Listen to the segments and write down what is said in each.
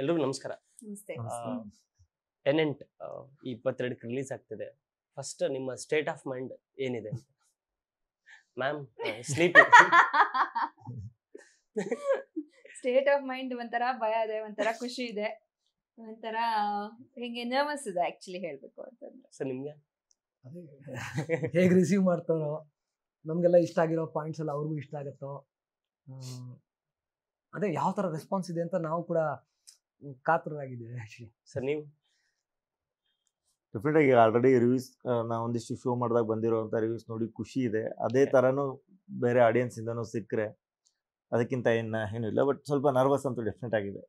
ಎಲ್ರಿಗೂ ನಮಸ್ಕಾರ. ನಮಸ್ತೆ. ಟೆನೆಂಟ್ 22ಕ್ಕೆ ರಿಲೀಸ್ ಆಗ್ತಿದೆ. ಫಸ್ಟ್ ನಿಮ್ಮ ಸ್ಟೇಟ್ ಆಫ್ ಮೈಂಡ್ ಏನಿದೆ ma'am? Sleepy. State of mind ಒಂಥರ ಭಯ ಇದೆ, ಒಂಥರ ಖುಷಿ ಇದೆ, ಒಂಥರ ಹಿಂಗೆ ನರ್ವಸ್ ಇದೆ ಆಕ್ಚುಲಿ ಹೇಳ್ಬೇಕು ಅಂತಂದ್ರೆ. ಸರ್ ನಿಮ್ಗೆ ಹೇಗೆ ರಿಸೀವ್ ಮಾಡ್ತಾರೋ, ನಮಗೆಲ್ಲ ಇಷ್ಟ ಆಗಿರೋ ಪಾಯಿಂಟ್ಸ್ ಎಲ್ಲ ಅವ್ರಿಗೂ ಇಷ್ಟ ಆಗುತ್ತೋ, ಅದೇ ಯಾವ ಥರ ರೆಸ್ಪಾನ್ಸ್ ಇದೆ ಅಂತ ನಾವು ಕೂಡ ಕಾತರವಾಗಿದ್ದೀವಿ ಆ್ಯಕ್ಚುಲಿ. ಸರ್ ನೀವು? ಡೆಫಿನೆಟ್ ಆಗಿ ಆಲ್ರೆಡಿ ರಿವ್ಯೂಸ್ ನಾವು ಒಂದಿಷ್ಟು ಶೋ ಮಾಡಿದಾಗ ಬಂದಿರೋವಂಥ ರಿವ್ಯೂಸ್ ನೋಡಿ ಖುಷಿ ಇದೆ. ಅದೇ ಥರನೂ ಬೇರೆ ಆಡಿಯನ್ಸಿಂದನೂ ಸಿಕ್ಕರೆ ಅದಕ್ಕಿಂತ ಏನೂ ಇಲ್ಲ. ಬಟ್ ಸ್ವಲ್ಪ ನರ್ವಸ್ ಅಂತೂ ಡೆಫಿನೆಟ್ ಆಗಿದೆ.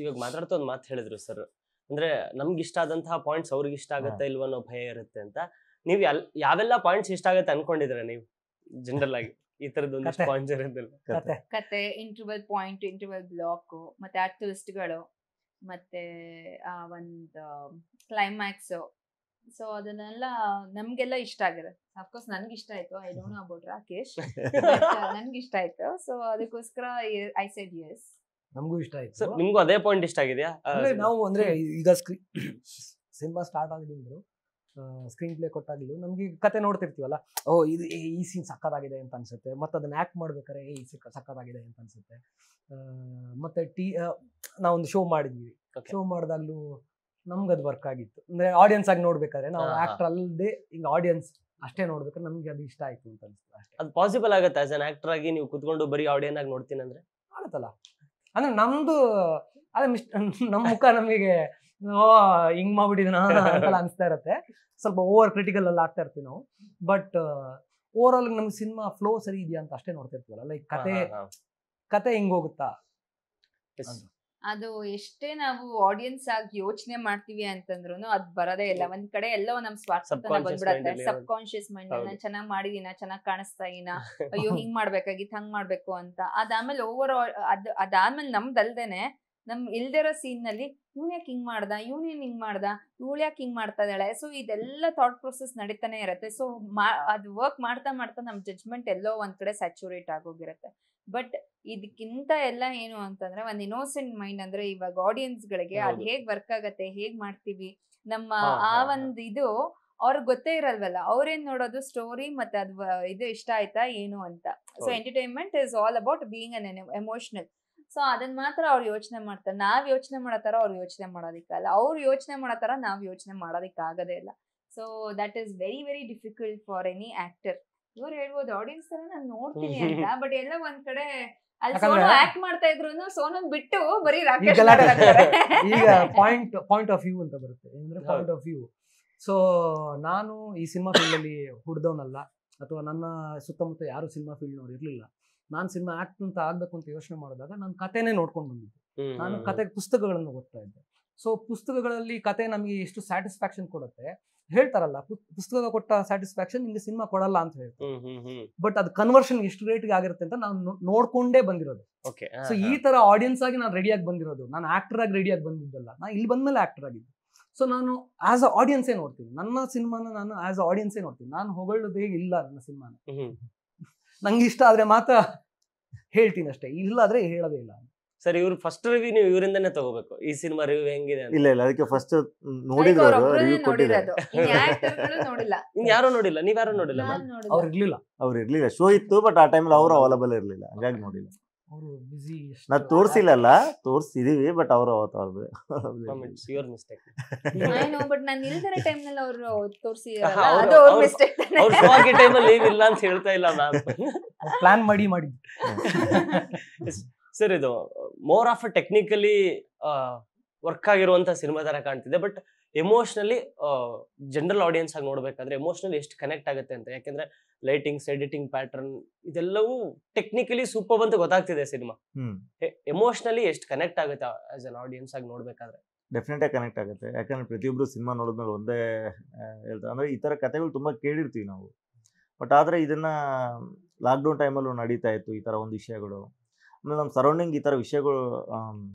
ಇವಾಗ ಮಾತಾಡ್ತಾ ಒಂದು ಮಾತು ಹೇಳಿದ್ರು ಸರ್, ಅಂದ್ರೆ ನಮ್ಗೆ ಇಷ್ಟ ಆದಂತಹ ಪಾಯಿಂಟ್ಸ್ ಅವ್ರಿಗೆ ಇಷ್ಟ ಆಗುತ್ತೆ ಇಲ್ವ ಅನ್ನೋ ಭಯ ಇರುತ್ತೆ ಅಂತ. ನೀವು ಯಾವೆಲ್ಲ ಪಾಯಿಂಟ್ಸ್ ಇಷ್ಟ ಆಗುತ್ತೆ ಅನ್ಕೊಂಡಿದ್ರೆ ನೀವು ಜನರಲ್ ಆಗಿ ಈ ತರದ್ದು ಒಂದಿಷ್ಟು ಪಾಯಿಂಟ್ಸ್ ಇರೋದಿಲ್ಲ? ಕತೆ, ಇಂಟರ್ವಲ್ ಪಾಯಿಂಟ್, ಇಂಟರ್ವಲ್ ಬ್ಲಾಕ್, ಮತ್ತೆ ಆ ಟ್ವಿಸ್ಟ್ಗಳು, ಮತ್ತೆ ಆ ಒಂದು ಕ್ಲೈಮ್ಯಾಕ್ಸ್. ಸೊ ಅದನ್ನೆಲ್ಲ ನಮ್ಗೆಲ್ಲ ಇಷ್ಟ ಆಗಿದೆ. ಅಫ್ಕೋರ್ಸ್ ನನ್ಗೆ ಇಷ್ಟ ಆಯ್ತು. I don't know about Rakesh, ನನ್ಗೆ ಇಷ್ಟ ಆಯ್ತು. ಸೊ ಅದಕ್ಕೋಸ್ಕರ ಐ ಸೆಡ್ ಯೆಸ್. ನಮಗೂ ಇಷ್ಟ ಆಯ್ತು. ಸರ್ ನಿಮ್ಗೂ ಅದೇ ಪಾಯಿಂಟ್ ಇಷ್ಟ ಆಗಿದೆಯಾ? ನಾವು ಅಂದ್ರೆ ಈಗ ಸಿನಿಮಾ ಸ್ಟಾರ್ಟ್ ಆಗಿದ್ರು, ಸ್ಕ್ರೀನ್ ಪ್ಲೇ ಕೊಟ್ಟಾಗಿಲ್ಲ, ನಮ್ಗೆ ಕತೆ ನೋಡ್ತಿರ್ತೀವಲ್ಲ, ಓ ಇದು ಈ ಸೀನ್ ಸಕ್ಕತ್ತಾಗಿದೆ ಅಂತ ಅನ್ಸುತ್ತೆ. ಮತ್ತೆ ಅದನ್ನ ಆಕ್ಟ್ ಮಾಡ್ಬೇಕಾರೆ ಈ ಸಕ್ಕತ್ತಾಗಿದೆ ಅಂತ ಅನ್ಸುತ್ತೆ. ಮತ್ತೆ ನಾವೊಂದು ಶೋ ಮಾಡಿದ್ವಿ. ಶೋ ಮಾಡಿದಾಗ್ಲೂ ನಮ್ಗೆ ಅದು ವರ್ಕ್ ಆಗಿತ್ತು. ಅಂದ್ರೆ ಆಡಿಯನ್ಸ್ ಆಗಿ ನೋಡ್ಬೇಕಾದ್ರೆ ನಾವು ಆಕ್ಟರ್ ಅಲ್ಲದೆ ಈಗ ಆಡಿಯನ್ಸ್ ಅಷ್ಟೇ ನೋಡ್ಬೇಕಾದ್ರೆ ನಮ್ಗೆ ಅದು ಇಷ್ಟ ಆಯ್ತು ಅಂತ ಅನ್ಸುತ್ತೆ ಅಷ್ಟೇ. ಅದು ಪಾಸಿಬಲ್ ಆಗುತ್ತೆ ಆಸ್ ಅನ್ ಆಕ್ಟರ್ ಆಗಿ ನೀವು ಕುತ್ಕೊಂಡು ಬರೀ ಆಡಿಯನ್ ಆಗಿ ನೋಡ್ತೀನಿ ಅಂದ್ರೆ? ಆಗುತ್ತಲ್ಲ. ಅಂದ್ರೆ ನಮ್ದು ಅದೇ ನಮ್ಮ ಮುಖ ನಮಗೆ ಹಿಂಗ್ ಮಾಡ್ಬಿಟ್ಟಿದನ ಅಂತೆಲ್ಲ ಅನಿಸ್ತಾ ಇರತ್ತೆ. ಸ್ವಲ್ಪ ಓವರ್ ಕ್ರಿಟಿಕಲ್ ಅಲ್ಲಿ ಆಗ್ತಾ ಇರ್ತೀವಿ ನಾವು. ಬಟ್ ಓವರ್ ಆಲ್ ನಮ್ಗೆ ಸಿನಿಮಾ ಫ್ಲೋ ಸರಿ ಇದೆಯಾ ಅಂತ ಅಷ್ಟೇ ನೋಡ್ತಾ ಇರ್ತೀವಲ್ಲ. ಲೈಕ್ ಕತೆ ಹಿಂಗ್ ಹೋಗುತ್ತಾ, ಅದು ಎಷ್ಟೇ ನಾವು ಆಡಿಯನ್ಸ್ ಆಗಿ ಯೋಚನೆ ಮಾಡ್ತೀವಿ ಅಂತಂದ್ರು ಅದ್ ಬರೋದೇ ಇಲ್ಲ. ಒಂದ್ ಕಡೆ ಎಲ್ಲೋ ನಮ್ ಸ್ವಾರ್ಥತನ ಬಂದ್ಬಿಡತ್ತೆ. ಸಬ್ ಕಾನ್ಶಿಯಸ್ ಮೈಂಡ್ ನಾನು ಚೆನ್ನಾಗ್ ಮಾಡಿದೀನ, ಚೆನ್ನಾಗ್ ಕಾಣಿಸ್ತಾ ಇದೀನ, ಅಯ್ಯೋ ಹಿಂಗ್ ಮಾಡ್ಬೇಕಾಗಿತ್ತು, ಹಂಗ್ ಮಾಡ್ಬೇಕು ಅಂತ. ಅದಾದ್ಮೇಲೆ ಓವರ್ ಅದಾದ್ಮೇಲೆ ನಮ್ದಲ್ದೇನೆ ನಮ್ ಇಲ್ದಿರೋ ಸೀನ್ ನಲ್ಲಿ ಇವ್ನ್ ಯಾಕೆ ಹಿಂಗ್ ಮಾಡ್ದ, ಇವ್ನೇನ್ ಹಿಂಗ್ ಮಾಡ್ದ, ಇವಳು ಯಾಕೆ ಹಿಂಗ್ ಮಾಡ್ತಾ ಇದ್ದಾಳೆ. ಸೊ ಇದೆಲ್ಲ ಥಾಟ್ ಪ್ರೊಸೆಸ್ ನಡೀತಾನೆ ಇರತ್ತೆ. ಸೊ ಅದು ವರ್ಕ್ ಮಾಡ್ತಾ ಮಾಡ್ತಾ ನಮ್ ಜಡ್ಜ್ಮೆಂಟ್ ಎಲ್ಲೋ ಒಂದ್ ಕಡೆ ಸ್ಯಾಚುರೇಟ್ ಆಗೋಗಿರತ್ತೆ. ಬಟ್ ಇದಕ್ಕಿಂತ ಎಲ್ಲ ಏನು ಅಂತಂದ್ರೆ ಒಂದ್ ಇನ್ನೋಸೆಂಟ್ ಮೈಂಡ್ ಅಂದ್ರೆ ಇವಾಗ ಆಡಿಯನ್ಸ್ ಗಳಿಗೆ ಅದ್ ಹೇಗ್ ವರ್ಕ್ ಆಗತ್ತೆ, ಹೇಗ್ ಮಾಡ್ತೀವಿ ನಮ್ಮ ಆ ಒಂದ್ ಇದು ಅವ್ರಿಗೆ ಗೊತ್ತೇ ಇರಲ್ವಲ್ಲ. ಅವ್ರೇನ್ ನೋಡೋದು ಸ್ಟೋರಿ ಮತ್ತೆ ಅದು ಇದು ಇಷ್ಟ ಆಯ್ತಾ ಏನು ಅಂತ. So entertainment is all about being an emotional. So ಅದನ್ನ ಮಾತ್ರ ಅವ್ರು ಯೋಚನೆ ಮಾಡ್ತಾರೆ. ನಾವ್ ಯೋಚನೆ ಮಾಡತ್ತಾರ ಅವ್ರು ಯೋಚನೆ ಮಾಡೋದಿಕ್ಕಲ್ಲ, ಅವ್ರು ಯೋಚನೆ ಮಾಡತ್ತಾರ ನಾವ್ ಯೋಚನೆ ಮಾಡೋದಿಕ್ ಆಗದೇ ಇಲ್ಲ. So that is very very difficult for any actor. ಇವ್ರು ಹೇಳ್ಬೋದು ಆಡಿಯನ್ಸ್ ತರ ನಾನು ನೋಡ್ತೀನಿ ಅಂತ, ಬಟ್ ಎಲ್ಲ ಒಂದ್ ಕಡೆ ಅಲ್ಲಿ ಸೋನು ಆಕ್ಟ್ ಮಾಡ್ತಾ ಇದ್ರು ಸೋನು ಬಿಟ್ಟು ಬರೀ ರಾಕೇಶ್ ಈಗ ಪಾಯಿಂಟ್ ಆಫ್ ವ್ಯೂ ಅಂತ ಬರುತ್ತೆ. ಅಂದ್ರೆ ಪಾಯಿಂಟ್ ಆಫ್ ವ್ಯೂ. ಸೊ ನಾನು ಈ ಸಿನಿಮಾ ಫೀಲ್ಡ್ ಅಲ್ಲಿ ಹುಡ್ದವನಲ್ಲ, ಅಥವಾ ನನ್ನ ಸುತ್ತಮುತ್ತ ಯಾರು ಸಿನಿಮಾ ಫೀಲ್ಡ್ ನವ್ರು ಇರ್ಲಿಲ್ಲ. ನಾನು ಸಿನಿಮಾ ಆಕ್ಟ್ ಅಂತ ಆಗ್ಬೇಕು ಅಂತ ಯೋಚನೆ ಮಾಡಿದಾಗ ನಾನು ಕಥೆನೇ ನೋಡ್ಕೊಂಡು ಬಂದಿದ್ದೆ. ನಾನು ಕತೆ ಪುಸ್ತಕಗಳನ್ನು ಓದ್ತಾ ಇದ್ದೆ. ಸೊ ಪುಸ್ತಕಗಳಲ್ಲಿ ಕತೆ ನಮಗೆ ಎಷ್ಟು ಸ್ಯಾಟಿಸ್ಫ್ಯಾಕ್ಷನ್ ಕೊಡುತ್ತೆ ಹೇಳ್ತಾರಲ್ಲ, ಪುಸ್ತಕ ಕೊಟ್ಟ ಸ್ಯಾಟಿಸ್ಫ್ಯಾಕ್ಷನ್ ನಿಮ್ಗೆ ಸಿನಿಮಾ ಕೊಡಲ್ಲ ಅಂತ ಹೇಳ್ತಾರೆ. ಬಟ್ ಅದು ಕನ್ವರ್ಷನ್ ಎಷ್ಟು ರೇಟ್ಗೆ ಆಗಿರುತ್ತೆ ಅಂತ ನಾನು ನೋಡ್ಕೊಂಡೇ ಬಂದಿರೋದು. ಸೊ ಈ ತರ ಆಡಿಯನ್ಸ್ ಆಗಿ ನಾನು ರೆಡಿಯಾಗಿ ಬಂದಿರೋದು. ನಾನು ಆಕ್ಟರ್ ಆಗಿ ರೆಡಿಯಾಗಿ ಬಂದಿದ್ದಲ್ಲ, ನಾನು ಇಲ್ಲಿ ಬಂದ್ಮೇಲೆ ಆಕ್ಟರ್ ಆಗಿದ್ದೆ. ಸೊ ನಾನು ಆಸ್ ಅ ಆಡಿಯನ್ಸೇ ನೋಡ್ತೀನಿ ನನ್ನ ಸಿನಿಮಾನ. ನಾನು ಆಸ್ ಅ ಆಡಿಯನ್ಸೇ ನೋಡ್ತೀನಿ. ನಾನು ಹೊಗಳೋದೇ ಇಲ್ಲ ನನ್ನ ಸಿನಿಮಾನ. ನಂಗೆ ಇಷ್ಟ ಆದ್ರೆ ಮಾತ್ರ ಹೇಳ್ತೀನಿ ಅಷ್ಟೇ, ಇಲ್ಲ ಆದ್ರೆ ಹೇಳೋದೇ ಇಲ್ಲ. ಸರ್ ಇವ್ರು ಫಸ್ಟ್ ರಿವ್ಯೂ ನೀವು ಇವರಿಂದನೇ ತಗೋಬೇಕು, ಈ ಸಿನಿಮಾ ರಿವ್ಯೂ ಹೆಂಗಿದೆ ಅಂತ. ಇಲ್ಲ ಅದಕ್ಕೆ ಫಸ್ಟ್ ನೋಡಿದ್ರು ರಿವ್ಯೂ ಕೊಟ್ಟಿದ್ದಾರೆ. ಇನ್ ಯಾರು ನೋಡಿಲ್ಲ? ನೀವ್ ಯಾರು ನೋಡಿಲ್ಲ? ಅವ್ರು ಇರ್ಲಿಲ್ಲ. ಶೋ ಇತ್ತು ಬಟ್ ಆ ಟೈಮಲ್ಲಿ ಅವರು ಅವೈಲಬಲ್ ಇರ್ಲಿಲ್ಲ, ಹಂಗಾಗಿ ನೋಡಿಲ್ಲ. ಅವರು ಬಿಸಿ. ನಾವು ತೋರಿಸಿಲ್ಲಲ್ಲ, ತೋರಿಸಿದೀವಿ ಬಟ್ ಅವರು ಯುವರ್ ಮಿಸ್ಟೇಕ್. ಬಟ್ ನಾನು ಇಲ್ದಿರೋ ಟೈಮ್ ನಲ್ಲಿ ಅವರು ತೋರಿಸಿದಾರಲ್ಲ, ಅವ್ರು ಅದು ಅವ್ರ ಮಿಸ್ಟೇಕ್. ಅವ್ರು ಶೋ ಆಗೋ ಟೈಮಲ್ಲಿ ಲೀವ್ ಇಲ್ಲ ಅಂತ ಹೇಳ್ತಾ ಇಲ್ಲ ಮ್ಯಾಮ್. ಪ್ಲಾನ್ ಮಾಡಿ ಸರ್ ಇದು ಮೋರ್ ಆಫ್ ಟೆಕ್ನಿಕಲಿ ವರ್ಕ್ ಆಗಿರುವಂತ ಸಿನಿಮಾ ತರ ಕಾಣ್ತಿದೆ. ಬಟ್ ಎಮೋಷನಲಿ ಜನರಲ್ ಆಡಿಯನ್ಸ್ ಆಗಿ ನೋಡ್ಬೇಕಾದ್ರೆ ಎಮೋಷನಲಿ ಎಷ್ಟು ಕನೆಕ್ಟ್ ಆಗುತ್ತೆ ಅಂತ. ಯಾಕಂದ್ರೆ ಲೈಟಿಂಗ್ಸ್, ಎಡಿಟಿಂಗ್ ಪ್ಯಾಟರ್ನ್ ಇದೆಲ್ಲವೂ ಟೆಕ್ನಿಕಲಿ ಸೂಪರ್ ಅಂತ ಗೊತ್ತಾಗ್ತಿದೆ ಸಿನಿಮಾ. ಎಮೋಷನಲಿ ಎಷ್ಟು ಕನೆಕ್ಟ್ ಆಗುತ್ತೆ ಆಸ್ ಅನ್ ಆಡಿಯನ್ಸ್ ಆಗಿ ನೋಡ್ಬೇಕಾದ್ರೆ? ಡೆಫಿನೆಟ್ ಆಗಿ ಕನೆಕ್ಟ್ ಆಗುತ್ತೆ. ಯಾಕಂದ್ರೆ ಪ್ರತಿಯೊಬ್ರು ಸಿನಿಮಾ ನೋಡಿದ್ಮೇಲೆ ಒಂದೇ ಹೇಳ್ತಾರೆ, ಅಂದ್ರೆ ಈ ತರ ಕಥೆಗಳು ತುಂಬಾ ಕೇಳಿರ್ತೀವಿ ನಾವು. ಬಟ್ ಆದ್ರೆ ಇದನ್ನ ಲಾಕ್ಡೌನ್ ಟೈಮಲ್ಲೂ ನಡೀತಾ ಇತ್ತು ಈ ತರ ಒಂದು ವಿಷಯಗಳು. ಆಮೇಲೆ ನಮ್ಮ ಸರೌಂಡಿಂಗ್ ಈ ಥರ ವಿಷಯಗಳು,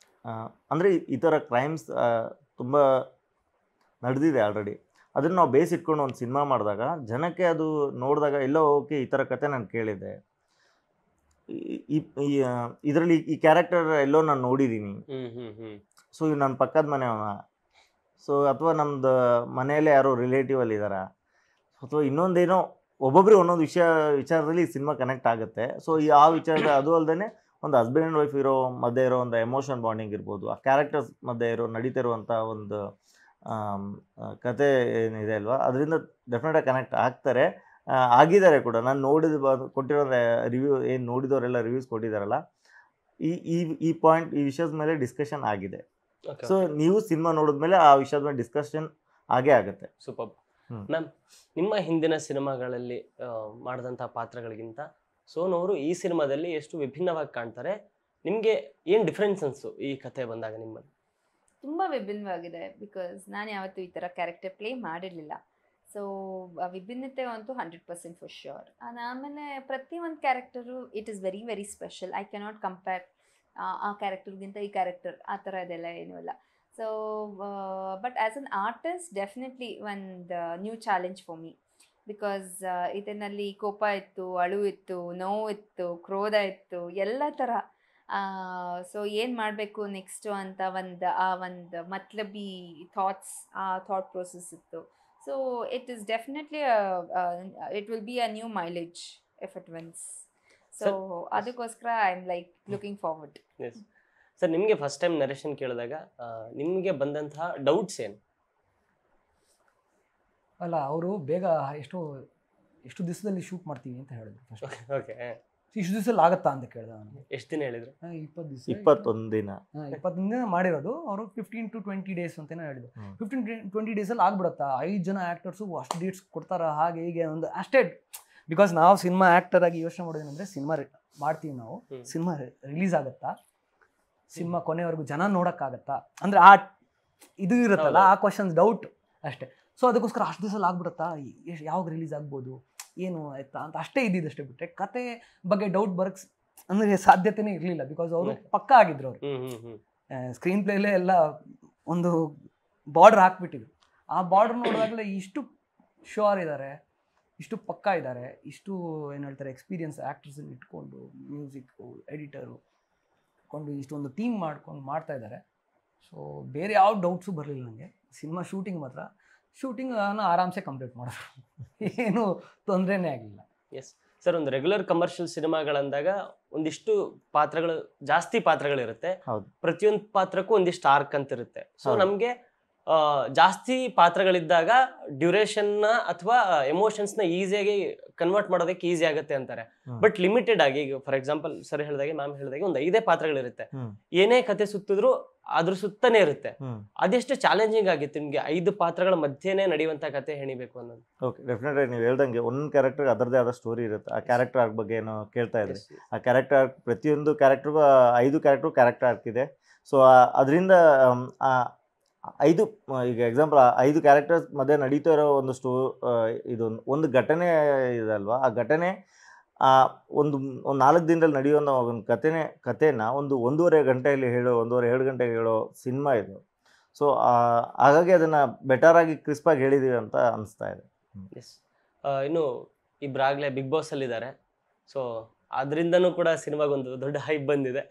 ಅಂದರೆ ಈ ಥರ ಕ್ರೈಮ್ಸ್ ತುಂಬ ನಡೆದಿದೆ ಆಲ್ರೆಡಿ. ಅದನ್ನು ನಾವು ಬೇಸ್ ಇಟ್ಕೊಂಡು ಒಂದು ಸಿನಿಮಾ ಮಾಡಿದಾಗ ಜನಕ್ಕೆ ಅದು ನೋಡಿದಾಗ ಎಲ್ಲೋ ಓಕೆ ಈ ಥರ ಕತೆ ನಾನು ಕೇಳಿದ್ದೆ, ಇದರಲ್ಲಿ ಈ ಕ್ಯಾರೆಕ್ಟರ್ ಎಲ್ಲೋ ನಾನು ನೋಡಿದ್ದೀನಿ ಸೊ ಇವ್ ನನ್ನ ಪಕ್ಕದ ಮನೆಯವನ, ಸೊ ಅಥವಾ ನಮ್ದು ಮನೆಯಲ್ಲೇ ಯಾರೋ ರಿಲೇಟಿವ್ ಅಲ್ಲಿ ಇದ್ದಾರಾ, ಅಥವಾ ಇನ್ನೊಂದೇನೋ ಒಬ್ಬೊಬ್ರಿಗೆ ಒಂದೊಂದು ವಿಚಾರದಲ್ಲಿ ಸಿನಿಮಾ ಕನೆಕ್ಟ್ ಆಗುತ್ತೆ. ಸೊ ಆ ವಿಚಾರ ಅದು ಅಲ್ಲದೆ ಒಂದು ಹಸ್ಬೆಂಡ್ ಆ್ಯಂಡ್ ವೈಫ್ ಇರೋ ಮಧ್ಯೆ ಇರೋ ಒಂದು ಎಮೋಷನ್ ಬಾಂಡಿಂಗ್ ಇರ್ಬೋದು, ಆ ಕ್ಯಾರೆಕ್ಟರ್ಸ್ ಮಧ್ಯೆ ನಡೀತಿರುವಂಥ ಒಂದು ಕತೆ ಏನಿದೆ ಅಲ್ವಾ, ಅದರಿಂದ ಡೆಫಿನೆಟಾಗಿ ಕನೆಕ್ಟ್ ಆಗ್ತಾರೆ, ಆಗಿದ್ದಾರೆ ಕೂಡ. ನಾನು ಕೊಟ್ಟಿರೋ ರಿವ್ಯೂ ಏನು ನೋಡಿದವರೆಲ್ಲ ರಿವ್ಯೂಸ್ ಕೊಟ್ಟಿದ್ದಾರಲ್ಲ, ಈ ಪಾಯಿಂಟ್, ಈ ವಿಷಯದ ಮೇಲೆ ಡಿಸ್ಕಷನ್ ಆಗಿದೆ. ಸೊ ನೀವು ಸಿನಿಮಾ ನೋಡಿದ್ಮೇಲೆ ಆ ವಿಷಯದ ಮೇಲೆ ಡಿಸ್ಕಷನ್ ಆಗೇ ಆಗುತ್ತೆ. Super ma'am. ನಿಮ್ಮ ಹಿಂದಿನ ಸಿನಿಮಾಗಳಲ್ಲಿ ಮಾಡಿದಂಥ ಪಾತ್ರಗಳಿಗಿಂತ ಸೋನು ಅವರು ಈ ಸಿನಿಮಾದಲ್ಲಿ ಎಷ್ಟು ವಿಭಿನ್ನವಾಗಿ ಕಾಣ್ತಾರೆ? ನಿಮಗೆ ಏನು ಡಿಫ್ರೆನ್ಸ್ ಅನ್ಸು ಈ ಕತೆ ಬಂದಾಗ ನಿಮ್ಮಲ್ಲಿ? ತುಂಬ ವಿಭಿನ್ನವಾಗಿದೆ, ಬಿಕಾಸ್ ನಾನು ಯಾವತ್ತೂ ಈ ಥರ ಕ್ಯಾರೆಕ್ಟರ್ ಪ್ಲೇ ಮಾಡಿರಲಿಲ್ಲ. ಸೊ ವಿಭಿನ್ನತೆ ಅಂತೂ 100% ಫಾರ್ ಶ್ಯೂರ್. ಆಮೇಲೆ ಪ್ರತಿಯೊಂದು character it is very very special. I cannot compare ಆ ಕ್ಯಾರೆಕ್ಟರ್ಗಿಂತ ಈ ಕ್ಯಾರೆಕ್ಟರ್ ಆ ಥರ ಇದೆಲ್ಲ ಏನೂ ಇಲ್ಲ. So but as an artist definitely ಒಂದು new challenge for me, because ಇದರಲ್ಲಿ ಕೋಪ ಇತ್ತು, ಅಳು ಇತ್ತು, ನೋವು ಇತ್ತು, ಕ್ರೋಧ ಇತ್ತು, ಎಲ್ಲ ಥರ. ಸೊ ಏನು ಮಾಡಬೇಕು ನೆಕ್ಸ್ಟು ಅಂತ ಒಂದು ಮತ್ಲಬಿ ಥಾಟ್ಸ್, ಆ ಥಾಟ್ ಪ್ರೋಸೆಸ್ ಇತ್ತು. So it is definitely it will be a new mileage if it wins. So ಅದಕ್ಕೋಸ್ಕರ I am like looking forward. Yes sir, ನಿಮಗೆ ಫಸ್ಟ್ ಟೈಮ್ ನರೇಷನ್ ಕೇಳಿದಾಗ ನಿಮಗೆ ಬಂದಂತಹ ಡೌಟ್ಸ್ ಏನು? ಅಲ್ಲ, ಅವರು ಬೇಗ ಎಷ್ಟು ದಿವಸದಲ್ಲಿ ಶೂಟ್ ಮಾಡ್ತೀವಿ ಅಂತ ಹೇಳಿದ್ರು ಫಸ್ಟ್. ಓಕೆ, ಇಷ್ಟು ದಿವಸದಲ್ಲಿ ಆಗುತ್ತಾ ಅಂತ ಕೇಳಿದೆ ನಾನು. ಎಷ್ಟು ದಿನ ಹೇಳಿದ್ರು? 20 ದಿವಸ, 21 ದಿನ. 21 ದಿನ ಮಾಡಿರೋದು ಅವರು. 15 to 20 days ಅಂತೇನೋ ಹೇಳಿದ್ರು. 15-20 ಡೇಸಲ್ಲಿ ಆಗ್ಬಿಡುತ್ತಾ? 5 ಜನ ಆ್ಯಕ್ಟರ್ಸು ಅಷ್ಟು ಡೇಟ್ಸ್ ಕೊಡ್ತಾರ, ಹಾಗೆ ಹೀಗೆ ಒಂದು ಅಷ್ಟೇ. ಬಿಕಾಸ್ ನಾವು ಸಿನಿಮಾ ಆ್ಯಕ್ಟರ್ ಆಗಿ ಯೋಚನೆ ಮಾಡೋದೇನೆಂದರೆ, ಸಿನಿಮಾ ಮಾಡ್ತೀವಿ ನಾವು, ಸಿನಿಮಾ ರಿಲೀಸ್ ಆಗುತ್ತಾ, ಸಿನಿಮಾ ಕೊನೆವರೆಗೂ ಜನ ನೋಡೋಕ್ಕಾಗತ್ತಾ, ಅಂದರೆ ಆ ಇದು ಇರುತ್ತಲ್ಲ, ಆ ಕ್ವಶನ್ಸ್, ಡೌಟ್ ಅಷ್ಟೇ. ಸೊ ಅದಕ್ಕೋಸ್ಕರ ಅಷ್ಟು ದಿವಸಲ್ಲಿ ಆಗ್ಬಿಡುತ್ತಾ, ಯಾವಾಗ ರಿಲೀಸ್ ಆಗ್ಬೋದು, ಏನು ಆಯ್ತಾ ಅಂತ ಅಷ್ಟೇ ಇದ್ದಿದ್ದಷ್ಟೇ. ಬಿಟ್ಟರೆ ಕತೆ ಬಗ್ಗೆ ಡೌಟ್ ಬರೋಕ್ಕೆ ಅಂದರೆ ಸಾಧ್ಯತೆನೇ ಇರಲಿಲ್ಲ. ಬಿಕಾಸ್ ಅವರು ಪಕ್ಕ ಆಗಿದ್ರು. ಅವರು ಸ್ಕ್ರೀನ್ ಪ್ಲೇಲೇ ಎಲ್ಲ ಒಂದು ಬಾರ್ಡರ್ ಹಾಕ್ಬಿಟ್ಟಿದ್ರು. ಆ ಬಾರ್ಡರ್ ನೋಡಿದಾಗಲೇ ಇಷ್ಟು ಶ್ಯೂರ್ ಇದ್ದಾರೆ, ಇಷ್ಟು ಪಕ್ಕ ಇದ್ದಾರೆ, ಇಷ್ಟು ಏನು ಹೇಳ್ತಾರೆ ಎಕ್ಸ್ಪೀರಿಯನ್ಸ್ ಆ್ಯಕ್ಟರ್ಸನ್ನು ಇಟ್ಕೊಂಡು, ಮ್ಯೂಸಿಕ್ಕು, ಎಡಿಟರು ಇಟ್ಕೊಂಡು ಇಷ್ಟೊಂದು ಟೀಮ್ ಮಾಡ್ಕೊಂಡು ಮಾಡ್ತಾ ಇದ್ದಾರೆ. ಸೊ ಬೇರೆ ಯಾವ ಡೌಟ್ಸು ಬರಲಿಲ್ಲ ನನಗೆ. ಸಿನಿಮಾ ಶೂಟಿಂಗ್ ಆರಾಮ್ಸೆ ಕಂಪ್ಲೀಟ್ ಮಾಡೋದು, ಏನು ತೊಂದರೆನೇ ಆಗಲಿಲ್ಲ. ಎಸ್ ಸರ್, ಒಂದು ರೆಗ್ಯುಲರ್ ಕಮರ್ಷಿಯಲ್ ಸಿನಿಮಾಗಳಂದಾಗ ಒಂದಿಷ್ಟು ಜಾಸ್ತಿ ಪಾತ್ರಗಳಿರುತ್ತೆ. ಪ್ರತಿಯೊಂದು ಪಾತ್ರಕ್ಕೂ ಒಂದಿಷ್ಟು ಆರ್ಕ್ ಅಂತ ಇರುತ್ತೆ. ಸೊ ನಮಗೆ ಜಾಸ್ತಿ ಪಾತ್ರಗಳಿದ್ದಾಗ ಡ್ಯೂರೇಷನ್ನ ಅಥವಾ ಎಮೋಷನ್ಸ್ನ ಈಸಿಯಾಗಿ ಕನ್ವರ್ಟ್ ಮಾಡೋದಕ್ಕೆ ಈಸಿ ಆಗುತ್ತೆ ಅಂತಾರೆ. ಬಟ್ ಲಿಮಿಟೆಡ್ ಆಗಿ, ಈಗ ಫಾರ್ ಎಕ್ಸಾಂಪಲ್ ಸರ್ ಹೇಳಿದಾಗೆ, ಮ್ಯಾಮ್ ಹೇಳಿದಾಗೆ, ಒಂದು 5 ಪಾತ್ರಗಳಿರುತ್ತೆ. ಏನೇ ಕತೆ ಸುತ್ತಿದ್ರು ಅದ್ರ ಸುತ್ತನೇ ಇರುತ್ತೆ. ಅದೆಷ್ಟು ಚಾಲೆಂಜಿಂಗ್ ಆಗಿತ್ತು ನಿಮ್ಗೆ 5 ಪಾತ್ರಗಳ ಮಧ್ಯೆನೇ ನಡೆಯುವಂತ ಕತೆ ಹೆಣಿಬೇಕು ಅನ್ನೋದು? ಓಕೆ, ಡೆಫಿನೆಟ್ ಆಗಿ ನೀವು ಹೇಳ್ದಂಗೆ ಒಂದೊಂದು ಕ್ಯಾರೆಕ್ಟರ್ ಅದರದೇ ಆದ ಸ್ಟೋರಿ ಇರುತ್ತೆ. ಆ ಕ್ಯಾರೆಕ್ಟರ್ ಆರ್ಕ್ ಬಗ್ಗೆ ಏನೋ ಕೇಳ್ತಾ ಇದ್ರಿ. ಆ ಕ್ಯಾರೆಕ್ಟರ್ ಆರ್ಕ್, ಪ್ರತಿಯೊಂದು ಕ್ಯಾರೆಕ್ಟರ್ಗೂ 5 ಕ್ಯಾರೆಕ್ಟರ್ ಆರ್ಕ್ ಇದೆ. ಸೊ ಅದರಿಂದ 5 ಈಗ ಎಕ್ಸಾಂಪಲ್ 5 ಕ್ಯಾರೆಕ್ಟರ್ಸ್ ಮಧ್ಯೆ ನಡೀತಾ ಇರೋ ಒಂದು ಘಟನೆ ಇದೆ ಅಲ್ವಾ, ಆ ಘಟನೆ ಒಂದು 4 ದಿನದಲ್ಲಿ ನಡೆಯುವಂಥ ಒಂದು ಕಥೆನ 1.5 ಗಂಟೆಯಲ್ಲಿ ಹೇಳೋ, 1.5-2 ಗಂಟೆಗೆ ಹೇಳೋ ಸಿನಿಮಾ ಇದು. ಸೊ ಹಾಗಾಗಿ ಅದನ್ನು ಬೆಟರಾಗಿ ಕ್ರಿಸ್ಪಾಗಿ ಹೇಳಿದ್ದೀವಿ ಅಂತ ಅನಿಸ್ತಾ ಇದೆ. ಎಸ್, ಇನ್ನು ಇಬ್ಬರಾಗಲೇ ಬಿಗ್ ಬಾಸ್ ಅಲ್ಲಿದ್ದಾರೆ. ಸೊ ಅದರಿಂದನೂ ಕೂಡ ಸಿನಿಮಾಗೊಂದು ದೊಡ್ಡ ಹೈಪ್ ಬಂದಿದೆ.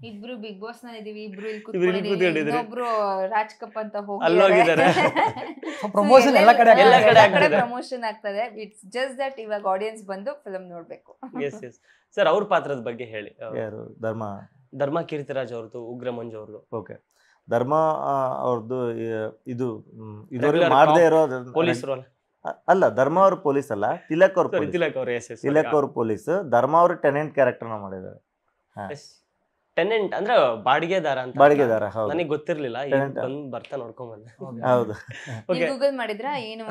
ಇಬ್ರು ಬಿಗ್ ಬಾಸ್ ನಲ್ಲಿ ಇದೀವಿ, ಇಬ್ರು ಇಲ್ಲಿ ಕೂತ್ಕೊಂಡಿದ್ದೀವಿ, ಇನ್ನೊಬ್ರು ರಾಜ್ ಕಪ್ ಅಂತ ಅಲ್ಲೋಗಿದ್ದಾರೆ. ಪ್ರಮೋಷನ್ ಎಲ್ಲ ಕಡೆ ಪ್ರಮೋಷನ್ ಆಗ್ತದೆ. ಇಟ್ಸ್ ಜಸ್ಟ್ ದಟ್ ಇವಾಗ ಆಡಿಯನ್ಸ್ ಬಂದು ಫಿಲ್ಮ್ ನೋಡ್ಬೇಕು. ಎಸ್ ಎಸ್ ಸರ್, ಅವ್ರ ಪಾತ್ರದ ಬಗ್ಗೆ ಹೇಳಿ. ಯಾರು? ಧರ್ಮ ಕೀರ್ತಿರಾಜ್ ಅವ್ರದ್ದು, ಉಗ್ರ ಮಂಜು ಅವ್ರದ್ದು. ಓಕೆ, ಧರ್ಮ ಅವ್ರದ್ದು ಇದು ಇದುವರೆಗೆ ಮಾಡದೇ ಇರೋ ಪೊಲೀಸ್ ರೋಲ್ ಅಲ್ಲ. ಧರ್ಮ ಅವರು ಪೊಲೀಸ್ ಅಲ್ಲ, ತಿಲಕ್ ಅವರು ಪೊಲೀಸ್. ಧರ್ಮ ಅವರು ಟೆನೆಂಟ್ ಕ್ಯಾರೆಕ್ಟರ್ನ ಮಾಡಿದ್ದಾರೆ. ಟೆನೆಂಟ್ ಅಂದ್ರೆ ಬಾಡಿಗೆದಾರ ಅಂತ. ಬಾಡಿಗೆದಾರ, ನನಗೆ ಗೊತ್ತಿರ್ಲಿಲ್ಲ, ಬರ್ತಾ ನೋಡ್ಕೊಂಡ್ ಬಂದೆ. ಹೌದು, ಗೂಗಲ್ ಮಾಡಿದ್ರಾ ಏನು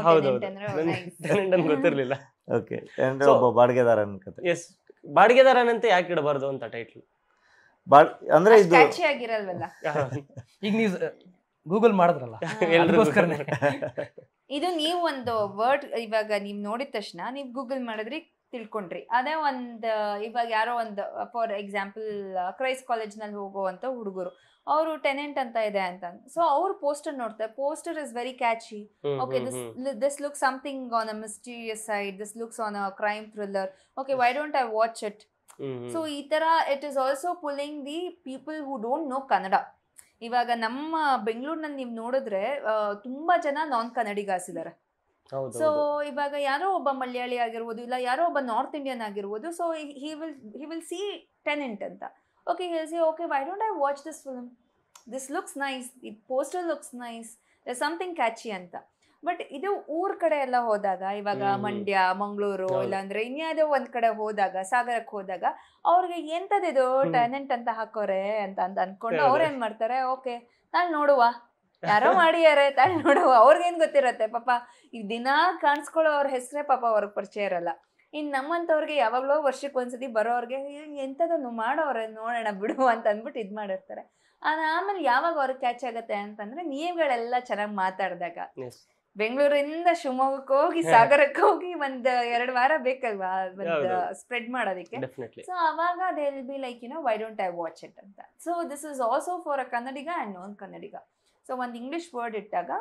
ಟೆನೆಂಟ್ ಅಂತ ಗೊತ್ತಿರ್ಲಿಲ್ಲ. ಓಕೆ, ಒಬ್ಬ ಬಾಡಿಗೆದಾರ ಅನ್ಕತೆ. ಎಸ್, ಬಾಡಿಗೆದಾರನಂತೆ ಯಾಕೆ ಇಡಬಾರ್ದು ಅಂತ ಟೈಟ್ಲ್. ಅಂದ್ರೆ ಇದು ಆಗಿರಲ್ವಲ್ಲ. ಈಗ ನೀವು ಗೂಗಲ್ ಮಾಡಿದ್ರಲ್ಲ, ಇದು ನೀವು ಒಂದು ವರ್ಡ್ ಇವಾಗ ನೀವ್ ನೋಡಿದ ತಕ್ಷಣ ನೀವ್ ಗೂಗಲ್ ಮಾಡಿದ್ರಿ, ತಿಳ್ಕೊಂಡ್ರಿ. ಅದೇ ಒಂದು ಇವಾಗ ಯಾರೋ ಒಂದು ಫಾರ್ ಎಕ್ಸಾಂಪಲ್ ಕ್ರೈಸ್ಟ್ ಕಾಲೇಜ್ ನಲ್ಲಿ ಹೋಗುವಂತ ಹುಡುಗರು, ಅವರು ಟೆನೆಂಟ್ ಅಂತ ಇದೆ ಅಂತ, ಸೊ ಅವ್ರು ಪೋಸ್ಟರ್ ನೋಡ್ತಾರೆ. Poster is very catchy. Okay, this looks something on a mysterious side, this looks on a crime thriller. Okay, Y don't I watch it? So ಈ ತರ it is also pulling the people who don't know Kannada. ಇವಾಗ ನಮ್ಮ ಬೆಂಗಳೂರಿನಲ್ಲಿ ನೀವು ನೋಡಿದ್ರೆ ತುಂಬಾ ಜನ ನಾನ್ ಕನ್ನಡಿಗಾಸ್ ಇದಾರೆ. ಸೊ ಇವಾಗ ಯಾರೋ ಒಬ್ಬ ಮಲಯಾಳಿ ಆಗಿರ್ಬೋದು, ಇಲ್ಲ ಯಾರೋ ಒಬ್ಬ ನಾರ್ತ್ ಇಂಡಿಯನ್ ಆಗಿರ್ಬೋದು. So he will see Tenet ಅಂತ. Okay, he'll say, okay, why don't I watch this film? This looks nice, the poster looks nice, there's something catchy ಅಂತ. ಬಟ್ ಇದು ಊರ್ ಕಡೆ ಎಲ್ಲ ಹೋದಾಗ, ಇವಾಗ ಮಂಡ್ಯ, ಮಂಗಳೂರು, ಇಲ್ಲಾಂದ್ರೆ ಇನ್ಯಾವುದೋ ಒಂದ್ ಕಡೆ ಹೋದಾಗ, ಸಾಗರಕ್ಕೆ ಹೋದಾಗ ಅವ್ರಿಗೆ ಎಂತದಿದು ಟೆನೆಂಟ್ ಅಂತ ಹಾಕೋರೆ ಅಂತ ಅನ್ಕೊಂಡು ಅವ್ರೇನ್ ಮಾಡ್ತಾರೆ, ಓಕೆ ನಾಳೆ ನೋಡುವ, ಯಾರೋ ಮಾಡಿಯಾರೆ ತಾಳೆ ನೋಡುವ. ಅವ್ರಿಗೇನ್ ಗೊತ್ತಿರತ್ತೆ ಪಾಪ, ಈ ದಿನಾ ಕಾಣಿಸ್ಕೊಳ್ಳೋ ಅವ್ರ ಹೆಸರೇ ಪಾಪ ಅವ್ರಿಗೆ ಪರಿಚಯ ಇರಲ್ಲ. ಇನ್ ನಮ್ಮಂತವ್ರಿಗೆ ಯಾವಾಗ್ಲೋ ವರ್ಷಕ್ಕೆ ಒಂದ್ಸತಿ ಬರೋರ್ಗೆ ಎಂತದನ್ನು ಮಾಡೋವ್ರೆ ನೋಡೋಣ ಬಿಡು ಅಂತ ಅಂದ್ಬಿಟ್ಟು ಇದ್ ಮಾಡಿರ್ತಾರೆ. ಆಮೇಲೆ ಯಾವಾಗ ಅವ್ರಿಗೆ ಕ್ಯಾಚ್ ಆಗತ್ತೆ ಅಂತಂದ್ರೆ ನೀವುಗಳೆಲ್ಲ ಚೆನ್ನಾಗಿ ಮಾತಾಡಿದಾಗ, ಬೆಂಗಳೂರಿಂದ ಶಿವಮೊಗ್ಗಕ್ಕೆ ಹೋಗಿ ಸಾಗರಕ್ಕೆ ಹೋಗಿ ಒಂದ್ 2 ವಾರ ಬೇಕಲ್ವಾ ಒಂದ್ ಸ್ಪ್ರೆಡ್ ಮಾಡೋದಕ್ಕೆ. ಸೊ ಅವಾಗ they will be like why don't I watch it ಅಂತ. So this is also for a Kannadiga and non Kannadiga. So ಒಂದು ಇಂಗ್ಲಿಷ್ ವರ್ಡ್ ಇಟ್ಟಾಗ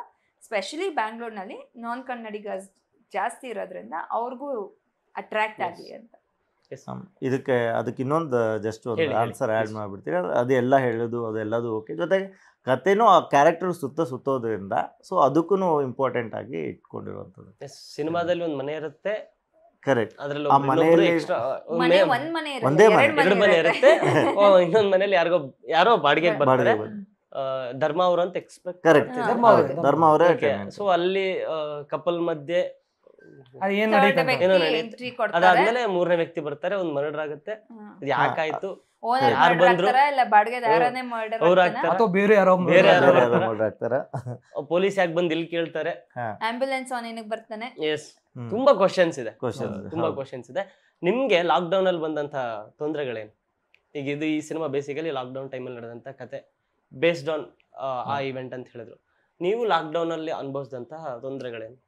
ಸ್ಪೆಷಲಿ ಬ್ಯಾಂಗ್ಳೂರ್ನಲ್ಲಿ ನಾನ್ ಕನ್ನಡಿಗ ಜಾಸ್ತಿ ಇರೋದ್ರಿಂದ ಅವ್ರಿಗೂ ಅಟ್ರಾಕ್ಟ್ ಆಗಲಿ ಅಂತ. ಅದಕ್ಕೆ ಇನ್ನೊಂದು ಜಸ್ಟ್ ಒಂದು ಆನ್ಸರ್ ಆ್ಯಡ್ ಮಾಡಿಬಿಡ್ತೀನಿ. ಅದೆಲ್ಲ ಹೇಳೋದು ಅದೆಲ್ಲದು ಓಕೆ, ಜೊತೆಗೆ ಕಥೆನೂ ಆ ಕ್ಯಾರೆಕ್ಟರ್ ಸುತ್ತೋದ್ರಿಂದ ಸೊ ಅದಕ್ಕೂ ಇಂಪಾರ್ಟೆಂಟ್ ಆಗಿ ಇಟ್ಕೊಂಡಿರುವಂಥದ್ದು. ಸಿನಿಮಾದಲ್ಲಿ ಒಂದು ಮನೆ ಇರುತ್ತೆ, ಕರೆಕ್ಟ್. ಅದ್ರಲ್ಲಿ ಆ ಮನೆಯಲ್ಲಿ ಒಂದೇ ಮನೆ ಇರುತ್ತೆ, ಇನ್ನೊಂದ್ ಮನೇಲಿ ಯಾರೋ ಬಾಡಿಗೆ ಬರ್ತಾರೆ, ಧರ್ಮ ಅವರು ಅಂತ ಎಕ್ಸ್ಪೆಕ್ಟ್. ಕರೆಕ್ಟ್, ಧರ್ಮ ಅವರೇ. ಸೊ ಅಲ್ಲಿ ಕಪಲ್ ಮಧ್ಯೆ ಎಂಟ್ರಿ ಕೊಡ್ತಾರೆ. ಅದಾದ್ಮೇಲೆ 3ನೇ ವ್ಯಕ್ತಿ ಬರ್ತಾರೆ, ಒಂದ್ ಮರ್ಡರ್ ಆಗುತ್ತೆ. ಯಾಕಾಯ್ತು, ಯಾರು ಬಂದ್ರು, ಪೊಲೀಸ್ ಯಾಕೆ ಬಂದ್ ಇಲ್ಲಿ ಕೇಳ್ತಾರೆ, ಆಂಬ್ಯುಲೆನ್ಸ್ ಅವನಿಗೆ ಬರ್ತಾನೆ. ಎಸ್, ತುಂಬಾ ಕ್ವಶನ್ಸ್ ಇದೆ. ನಿಮ್ಗೆ ಲಾಕ್ ಡೌನ್ ಅಲ್ಲಿ ಬಂದಂತ ತೊಂದರೆಗಳೇನು? ಈಗ ಇದು ಈ ಸಿನಿಮಾ ಬೇಸಿಕಲಿ ಲಾಕ್ ಡೌನ್ ಟೈಮಲ್ಲಿ ನಡೆದಂತ ಕತೆ, ಬೇಸ್ಡ್ ಆನ್ ಆ ಇವೆಂಟ್ ಅಂತ ಹೇಳಿದ್ರು. ನೀವು ಲಾಕ್ ಡೌನ್ ಅಲ್ಲಿ ಅನುಭವಿಸಿದಂತಹ ತೊಂದರೆಗಳೇನು?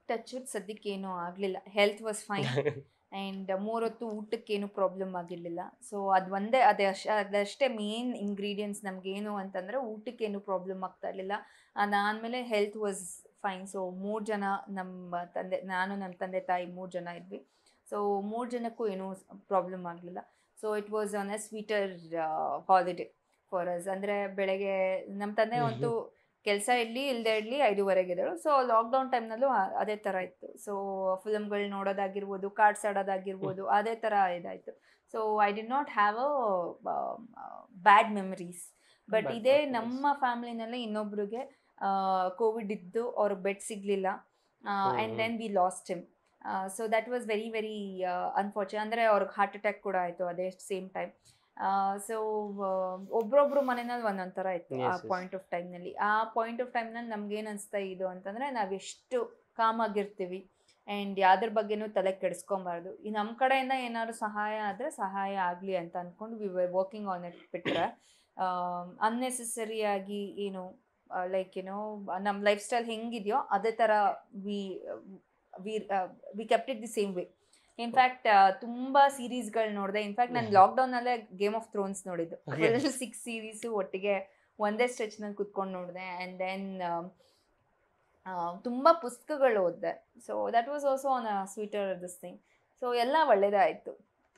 ಟಚ್ ವುಡ್ ಸದ್ಯಕ್ಕೆ ಏನೂ ಆಗಲಿಲ್ಲ. ಹೆಲ್ತ್ ವಾಸ್ ಫೈನ್ ಆ್ಯಂಡ್ 3 ಹೊತ್ತು ಊಟಕ್ಕೇನು ಪ್ರಾಬ್ಲಮ್ ಆಗಿರಲಿಲ್ಲ. ಸೊ ಅದು ಒಂದೇ ಅದಷ್ಟೇ ಮೇನ್ ಇಂಗ್ರೀಡಿಯೆಂಟ್ಸ್ ನಮಗೇನು ಅಂತಂದರೆ ಊಟಕ್ಕೇನು ಪ್ರಾಬ್ಲಮ್ ಆಗ್ತಾ ಇರಲಿಲ್ಲ. ಅದಾದಮೇಲೆ ಹೆಲ್ತ್ ವಾಸ್ ಫೈನ್. ಸೊ 3 ಜನ, ನಮ್ಮ ತಂದೆ, ನಾನು, ನಮ್ಮ ತಂದೆ ತಾಯಿ 3 ಜನ ಇದ್ವಿ. ಸೊ 3 ಜನಕ್ಕೂ ಏನೂ ಪ್ರಾಬ್ಲಮ್ ಆಗಲಿಲ್ಲ. So it was on A sweeter holiday for us. ಅಂದರೆ ಬೆಳಗ್ಗೆ ನಮ್ಮ ತಂದೆ ಅಂತೂ ಕೆಲಸ ಇಲ್ಲದೆ ಇರಲಿ 5:30 ಇದ್ದಳು. ಸೊ ಲಾಕ್ಡೌನ್ ಟೈಮ್ನಲ್ಲೂ ಅದೇ ಥರ ಇತ್ತು. ಸೊ ಫಿಲಮ್ಗಳು ನೋಡೋದಾಗಿರ್ಬೋದು, ಕಾರ್ಡ್ಸ್ ಆಡೋದಾಗಿರ್ಬೋದು, ಅದೇ ಥರ ಇದಾಯಿತು. So I did not have a bad memories. But ಇದೇ ನಮ್ಮ ಫ್ಯಾಮ್ಲಿನಲ್ಲೇ ಇನ್ನೊಬ್ರಿಗೆ ಕೋವಿಡ್ ಇದ್ದು ಅವ್ರಿಗೆ ಬೆಡ್ ಸಿಗಲಿಲ್ಲ, and then we lost him. So that was very very unfortunate. ಅಂದರೆ ಅವ್ರಿಗೆ ಹಾರ್ಟ್ ಅಟ್ಯಾಕ್ ಕೂಡ ಆಯಿತು ಅದೇ ಸೇಮ್ ಟೈಮ್. ಸೊ ಒಬ್ರೊಬ್ರು ಮನೆಯಲ್ಲಿ ಒಂದೊಂದು ಥರ ಇತ್ತು ಆ ಪಾಯಿಂಟ್ ಆಫ್ ಟೈಮ್ನಲ್ಲಿ. ಆ ಪಾಯಿಂಟ್ ಆಫ್ ಟೈಮ್ನಲ್ಲಿ ನಮ್ಗೇನು ಅನಿಸ್ತಾ ಇದು ಅಂತಂದರೆ, ನಾವೆಷ್ಟು ಕಾಮಾಗಿರ್ತೀವಿ ಆ್ಯಂಡ್ ಯಾವ್ದ್ರ ಬಗ್ಗೆನೂ ತಲೆ ಕೆಡಿಸ್ಕೊಬಾರ್ದು. ಈ ನಮ್ಮ ಕಡೆಯಿಂದ ಏನಾದ್ರು ಸಹಾಯ ಆದರೆ ಸಹಾಯ ಆಗಲಿ ಅಂತ ಅಂದ್ಕೊಂಡು we were working on it. ಬಿಟ್ಟರೆ ಅನ್ನೆಸೆಸರಿಯಾಗಿ ಏನು ಲೈಕ್ ನಮ್ಮ ಲೈಫ್ ಸ್ಟೈಲ್ ಹೆಂಗಿದೆಯೋ ಅದೇ ಥರ we kept it the same way. In fact ತುಂಬಾ ಸೀರೀಸ್ಗಳು ನೋಡಿದೆ. ಇನ್ಫ್ಯಾಕ್ಟ್ ನಾನು ಲಾಕ್ಡೌನ್ ಅಲ್ಲೇ ಗೇಮ್ ಆಫ್ ಥ್ರೋನ್ಸ್ ನೋಡಿದ್ದು. 6 ಸೀರೀಸು ಒಟ್ಟಿಗೆ ಒಂದೇ ಸ್ಟ್ರೆಚ್ನಲ್ಲಿ ಕುತ್ಕೊಂಡು ನೋಡಿದೆ. ಆ್ಯಂಡ್ ದೆನ್ ತುಂಬ ಪುಸ್ತಕಗಳು ಓದಿದೆ. So that was also on a sweeter this thing. So ಎಲ್ಲ ಒಳ್ಳೇದೇ ಆಯಿತು.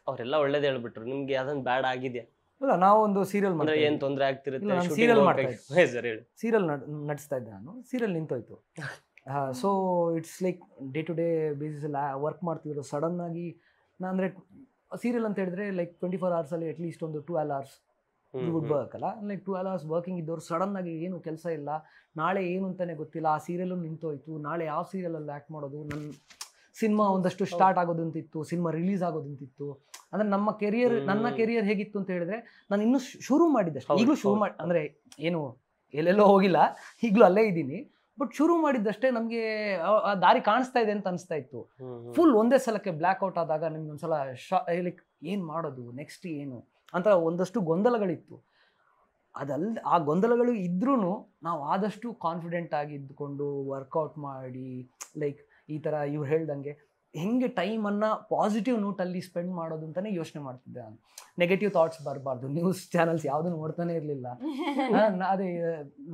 ಅವರೆಲ್ಲ ಒಳ್ಳೇದೇ ಹೇಳ್ಬಿಟ್ರು. ನಿಮ್ಗೆ ಯಾವ್ದೊಂದು ಬ್ಯಾಡ್ ಆಗಿದೆಯಾ? ಇಲ್ಲ, ನಾವು ಒಂದು ಸೀರಿಯಲ್ ಅಂದ್ರೆ ಏನ್ ತೊಂದರೆ ಆಗ್ತಿರುತ್ತೆ? ಸೀರಿಯಲ್ ನಡೆಸ್ತಾ ಇದ್ದೆ ನಾನು. ಸೀರಿಯಲ್ ನಿಂತೋಯ್ತು. So it's like day to day ಬೇಸಿಸಲ್ಲಿ ವರ್ಕ್ ಮಾಡ್ತಿದ್ರು. ಸಡನ್ನಾಗಿ ಅಂದರೆ ಸೀರಿಯಲ್ ಅಂತ ಹೇಳಿದ್ರೆ ಲೈಕ್ 24 ಅವರ್ಸಲ್ಲಿ ಅಟ್ಲೀಸ್ಟ್ ಒಂದು 12 hours ವುಡ್ ವರ್ಕ್ ಅಲ್ಲ. ಲೈಕ್ 12 hours ವರ್ಕಿಂಗ್ ಇದ್ದವ್ರು ಸಡನ್ನಾಗಿ ಏನು ಕೆಲಸ ಇಲ್ಲ, ನಾಳೆ ಏನು ಅಂತಲೇ ಗೊತ್ತಿಲ್ಲ, ಆ ಸೀರಿಯಲ್ಲು ನಿಂತೋಯ್ತು. ನಾಳೆ ಯಾವ ಸೀರಿಯಲಲ್ಲಿ ಆ್ಯಕ್ಟ್ ಮಾಡೋದು, ನನ್ನ ಸಿನಿಮಾ ಒಂದಷ್ಟು ಸ್ಟಾರ್ಟ್ ಆಗೋದಂತಿತ್ತು, ಸಿನಿಮಾ ರಿಲೀಸ್ ಆಗೋದಂತಿತ್ತು. ಅಂದರೆ ನನ್ನ ಕೆರಿಯರ್ ಹೇಗಿತ್ತು ಅಂತ ಹೇಳಿದ್ರೆ, ನಾನು ಇನ್ನೂ ಶುರು ಮಾಡಿದ್ದಷ್ಟು, ಈಗಲೂ ಶುರು ಮಾಡಿ, ಅಂದರೆ ಏನು ಎಲ್ಲೆಲ್ಲೋ ಹೋಗಿಲ್ಲ, ಈಗಲೂ ಅಲ್ಲೇ ಇದ್ದೀನಿ. ಬಟ್ ಶುರು ಮಾಡಿದ್ದಷ್ಟೇ ನಮಗೆ ದಾರಿ ಕಾಣಿಸ್ತಾ ಇದೆ ಅಂತ ಅನಿಸ್ತಾ ಇತ್ತು. ಫುಲ್ ಒಂದೇ ಸಲಕ್ಕೆ ಬ್ಲ್ಯಾಕ್ಔಟ್ ಆದಾಗ ನಿಮ್ಗೆ ಒಂದ್ಸಲ ಲೈಕ್ ಏನು ಮಾಡೋದು, ನೆಕ್ಸ್ಟ್ ಏನು ಅಂತ ಒಂದಷ್ಟು ಗೊಂದಲಗಳಿತ್ತು. ಆ ಗೊಂದಲಗಳು ಇದ್ರೂ ನಾವು ಆದಷ್ಟು ಕಾನ್ಫಿಡೆಂಟ್ ಆಗಿ ಇದ್ದುಕೊಂಡು ವರ್ಕೌಟ್ ಮಾಡಿ, ಲೈಕ್ ಈ ಥರ ಇವ್ರು ಹೇಳ್ದಂಗೆ ಹೆಂಗೆ ಟೈಮನ್ನು ಪಾಸಿಟಿವ್ ನೋಟಲ್ಲಿ ಸ್ಪೆಂಡ್ ಮಾಡೋದು ಅಂತಲೇ ಯೋಚನೆ ಮಾಡ್ತಿದ್ದೆ ನಾನು. ನೆಗೆಟಿವ್ ಥಾಟ್ಸ್ ಬರಬಾರ್ದು. ನ್ಯೂಸ್ ಚಾನಲ್ಸ್ ಯಾವುದನ್ನು ನೋಡ್ತಾನೆ ಇರಲಿಲ್ಲ. ಅದೇ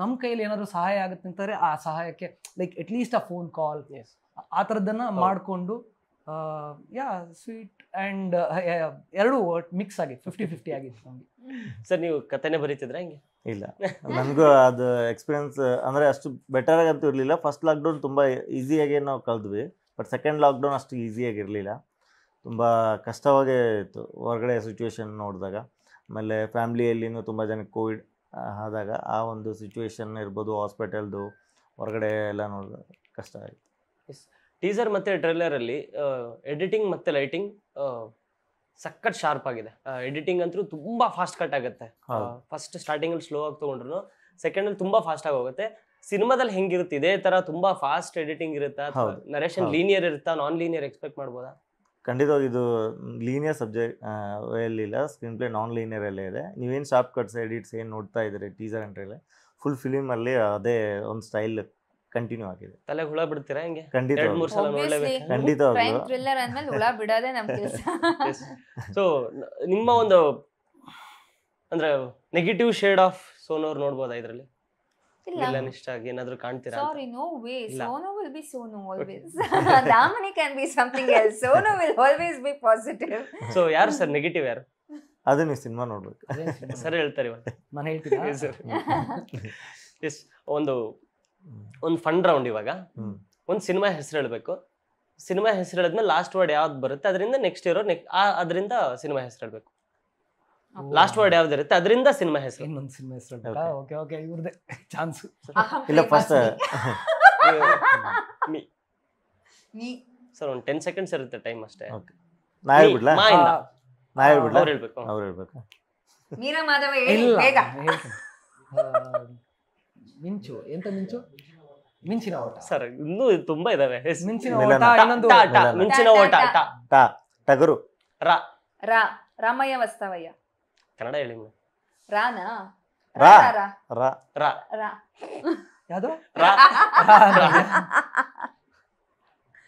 ನಮ್ಮ ಕೈಯಲ್ಲಿ ಏನಾದರೂ ಸಹಾಯ ಆಗುತ್ತೆ ಅಂತಂದರೆ ಆ ಸಹಾಯಕ್ಕೆ ಲೈಕ್ ಅಟ್ಲೀಸ್ಟ್ ಆ ಫೋನ್ ಕಾಲ್ ಆ ಥರದ್ದನ್ನು ಮಾಡಿಕೊಂಡು ಸ್ವೀಟ್ ಆ್ಯಂಡ್ ಎರಡೂ ಮಿಕ್ಸ್ ಆಗಿ 50-50 ಆಗಿತ್ತು ನಮಗೆ. ಸರ್, ನೀವು ಕಥೆನೇ ಬರೀತಿದ್ರೆ ಹೆಂಗೆ? ಇಲ್ಲ ನನಗೂ ಅದು ಎಕ್ಸ್ಪೀರಿಯನ್ಸ್ ಅಂದರೆ ಅಷ್ಟು ಬೆಟರ್ ಆಗಂತೂ ಇರಲಿಲ್ಲ. ಫಸ್ಟ್ ಲಾಕ್ಡೌನ್ ತುಂಬ ಈಸಿಯಾಗಿ ನಾವು ಕಳೆದ್ವಿ, ಬಟ್ ಸೆಕೆಂಡ್ ಲಾಕ್ಡೌನ್ ಅಷ್ಟು ಈಸಿಯಾಗಿರಲಿಲ್ಲ, ತುಂಬ ಕಷ್ಟವಾಗೇ ಇತ್ತು ಹೊರಗಡೆ ಸಿಚುವೇಶನ್ ನೋಡಿದಾಗ. ಆಮೇಲೆ ಫ್ಯಾಮ್ಲಿಯಲ್ಲಿನೂ ತುಂಬ ಜನಕ್ಕೆ ಕೋವಿಡ್ ಆದಾಗ ಆ ಒಂದು ಸಿಚುವೇಶನ್ ಇರ್ಬೋದು, ಹಾಸ್ಪಿಟಲ್ದು ಹೊರಗಡೆ ಎಲ್ಲ ನೋಡಿದಾಗ ಕಷ್ಟ ಆಯಿತು. ಟೀಸರ್ ಮತ್ತು ಟ್ರೈಲರಲ್ಲಿ ಎಡಿಟಿಂಗ್ ಮತ್ತು ಲೈಟಿಂಗ್ ಸಖತ್ ಶಾರ್ಪ್ ಆಗಿದೆ. ಎಡಿಟಿಂಗ್ ಅಂತೂ ತುಂಬಾ ಫಾಸ್ಟ್ ಕಟ್ ಆಗುತ್ತೆ. ಫಸ್ಟ್ ಸ್ಟಾರ್ಟಿಂಗ್ ಅಲ್ಲಿ ಸ್ಲೋ ಆಗಿ ತಗೊಂಡ್ರು ಸೆಕೆಂಡ್ ಅಲ್ಲಿ ತುಂಬಾ ಫಾಸ್ಟ್ ಆಗಿ ಹೋಗುತ್ತೆ. ಸಿನಿಮಾದಲ್ಲಿ ಹೆಂಗಿರುತ್ತೆ ಇದೇ ತರ ತುಂಬಾ ಫಾಸ್ಟ್ ಎಡಿಟಿಂಗ್ ಇರುತ್ತಾ, ನರೇಷನ್ ಲೀನಿಯರ್ ಇರುತ್ತಾ, ನಾನ್ ಲೀನಿಯರ್ ಎಕ್ಸ್ಪೆಕ್ಟ್ ಮಾಡ್ಬೋದಾ? ಖಂಡಿತವಾಗಿ ಇದು ಲೀನಿಯರ್ ಸಬ್ಜೆಕ್ಟ್ ಇಲ್ಲ, ಸ್ಕ್ರೀನ್ ಪ್ಲೇ ನಾನ್ ಲೀನಿಯರ್ ಅಲ್ಲೇ ಇದೆ. ನೀವೇನು ಶಾರ್ಪ್ ಕಟ್ಸ್ ಎಡಿಟ್ಸ್ ಏನು ನೋಡ್ತಾ ಇದ್ದೀರಿ ಟೀಸರ್ ಆ್ಯಂಡ್ ಟ್ರೈಲರ್, ಫುಲ್ ಫಿಲಿಮಲ್ಲಿ ಅದೇ ಒಂದು ಸ್ಟೈಲ್ ಕಂಟಿನ್ಯೂ ಆಗಿದೆ. ತಲೆ ಹುಳ ಬಿಡ್ತೀರಾ ಹೆಂಗೆ? ಖಂಡಿತ 2-3 ಸಲ ನೋಡ್ಲೇಬೇಕು. ಕ್ರೈಮ್ ಥ್ರಿಲ್ಲರ್ ಅಂದ್ಮೇಲೆ ಹುಳ ಬಿಡೋದೇ ನಮ್ಮ ಕೆಲಸ. ಸೊ ನಿಮ್ಮ ಒಂದು ಅಂದ್ರೆ ನೆಗೆಟಿವ್ ಶೇಡ್ ಆಫ್ ಸೋನು ಅವ್ರು ನೋಡ್ಬೋದಾ ಇದರಲ್ಲಿ? ವಿಲನ್ ಇಷ್ಟ ಆಗಿ ಏನಾದರೂ ಕಾಣ್ತೀರಾ? Sorry, no way. Sonu will be Sonu always. Damani can be something else. Sonu will always be positive. So ಯಾರು ಸರ್ ನೆಗೆಟಿವ್ ಯಾರು? ಅದು ನೀವು ಸಿನಿಮಾ ನೋಡ್ಬೇಕು. ಸರ್ ಹೇಳ್ತಾರೆ ಇವಾಗ. ನಾನು ಹೇಳ್ತೀನಿ ಸರ್ ಎಸ್, ಒಂದು ಫಂಡ್ ರೌಂಡ್. ಇವಾಗ ಒಂದು ಸಿನಿಮಾ ಹೆಸರು ಹೇಳ್ಬೇಕು. ಸಿನಿಮಾ ಹೆಸರು ಹೇಳಿದ್ಮೇಲೆ ಲಾಸ್ಟ್ ವರ್ಡ್ ಯಾವ್ದು ಬರುತ್ತೆ ಅದರಿಂದ ನೆಕ್ಸ್ಟ್ ಇರೋ ಅದರಿಂದ ಸಿನಿಮಾ ಹೆಸರು ಹೇಳ್ಬೇಕು. ಲಾಸ್ಟ್ ವರ್ಡ್ ಯಾವ್ದು ಇರುತ್ತೆ ಅದರಿಂದ ಸಿನಿಮಾ ಹೆಸರು. ಇನ್ನೊಂದು ಸಿನಿಮಾ ಹೆಸರು. ಓಕೆ ಓಕೆ, ಇವ್ರದೇ ಚಾನ್ಸ್. ಇಲ್ಲ ಫಸ್ಟ್ ಸರ್ ಒಂದು 10 seconds ಇರುತ್ತೆ ಟೈಮ್ ಅಷ್ಟೇ. ನಾ ಹೇಳ್ಬಿಡ್ಲಾ? ನಾ ಹೇಳ್ಬಿಡ್ಲಾ? ಅವ್ರು ಹೇಳ್ಬೇಕು. ಅವ್ರು ಹೇಳ್ಬೇಕು. ಮೀರಾ ಮಾಧವ ಹೇಳಿ ಬೇಗ. ಮಿಂಚು. ಎಂತ ಮಿಂಚು? ಮಿಂಚಿನ ಓಟ. ಸರ್ ಇನ್ನೂ ತುಂಬಾ ಇದಾವೆ. ಮಿಂಚಿನ ಓಟ, ಇನ್ನೊಂದು ಮಿಂಚಿನ ಓಟ. ಟಗರು. ರಾಮಯ್ಯ ವಸ್ತವಯ್ಯ. ಕನ್ನಡ ಹೇಳಿ. ರಾನಾ? ರಾ ರಾ ರಾ ರಾ ಯಾವುದು? ರಾ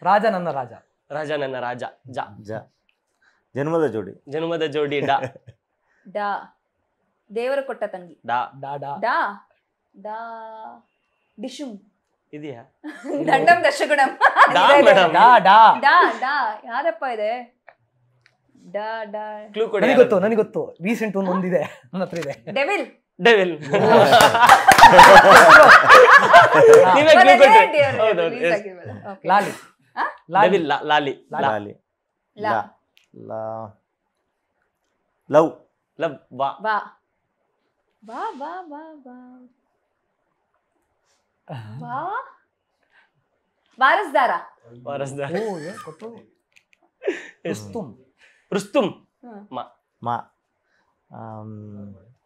ರಾಜ ನನ್ನ ರಾಜ. ರಾಜ ನನ್ನ ರಾಜ. ಜ ಜ ಜನ್ಮದ ಜೋಡಿ. ಜನ್ಮದ ಜೋಡಿ. ಡ ಡ ದೇವರು ಕೊಟ್ಟ ತಂಗಿ. ಡ ಡಾ ಡಾ ಡಾ ಡಾ ಡಿಶುಂ ಇದೆಯಾ? ದಂಡಂ ದಶಗುಣಂ. ಡಾ ಮೇಡಮ್. ಡಾ ಡಾ ಡಾ ಡಾ ಯಾರಪ್ಪ ಇದೆ? ಡಾ ಡಾ ಕ್ಲೂ ಕೊಡಿ. ನನಗೆ ಗೊತ್ತು. ರೀಸೆಂಟ್ ಒಂದಿದೆ ನನ್ನ ಹತ್ರ ಇದೆ. ಡೆವಿಲ್. ಡೆವಿಲ್. ನೀವೇ ಕ್ಲೂ ಕೊಟ್ರಿ. ಹೌದು. ಲಾಲಿ. ಡೆವಿಲ್. ಲಾಲಿ. ಲಾಲಿ. ಲಾ ಲಾ ಲವ್. ಲವ್. ವಾ ಬಾ ಬಾ ಬಾ ಬಾ ಬಾ ಬಾ ವಾರಸ್ದಾರ. ವಾರಸ್ದಾರ. ಓ ಏ ಗೊತ್ತು. ರುಸ್ತುಂ. ರುಸ್ತುಂ. ಮಾ ಮಾ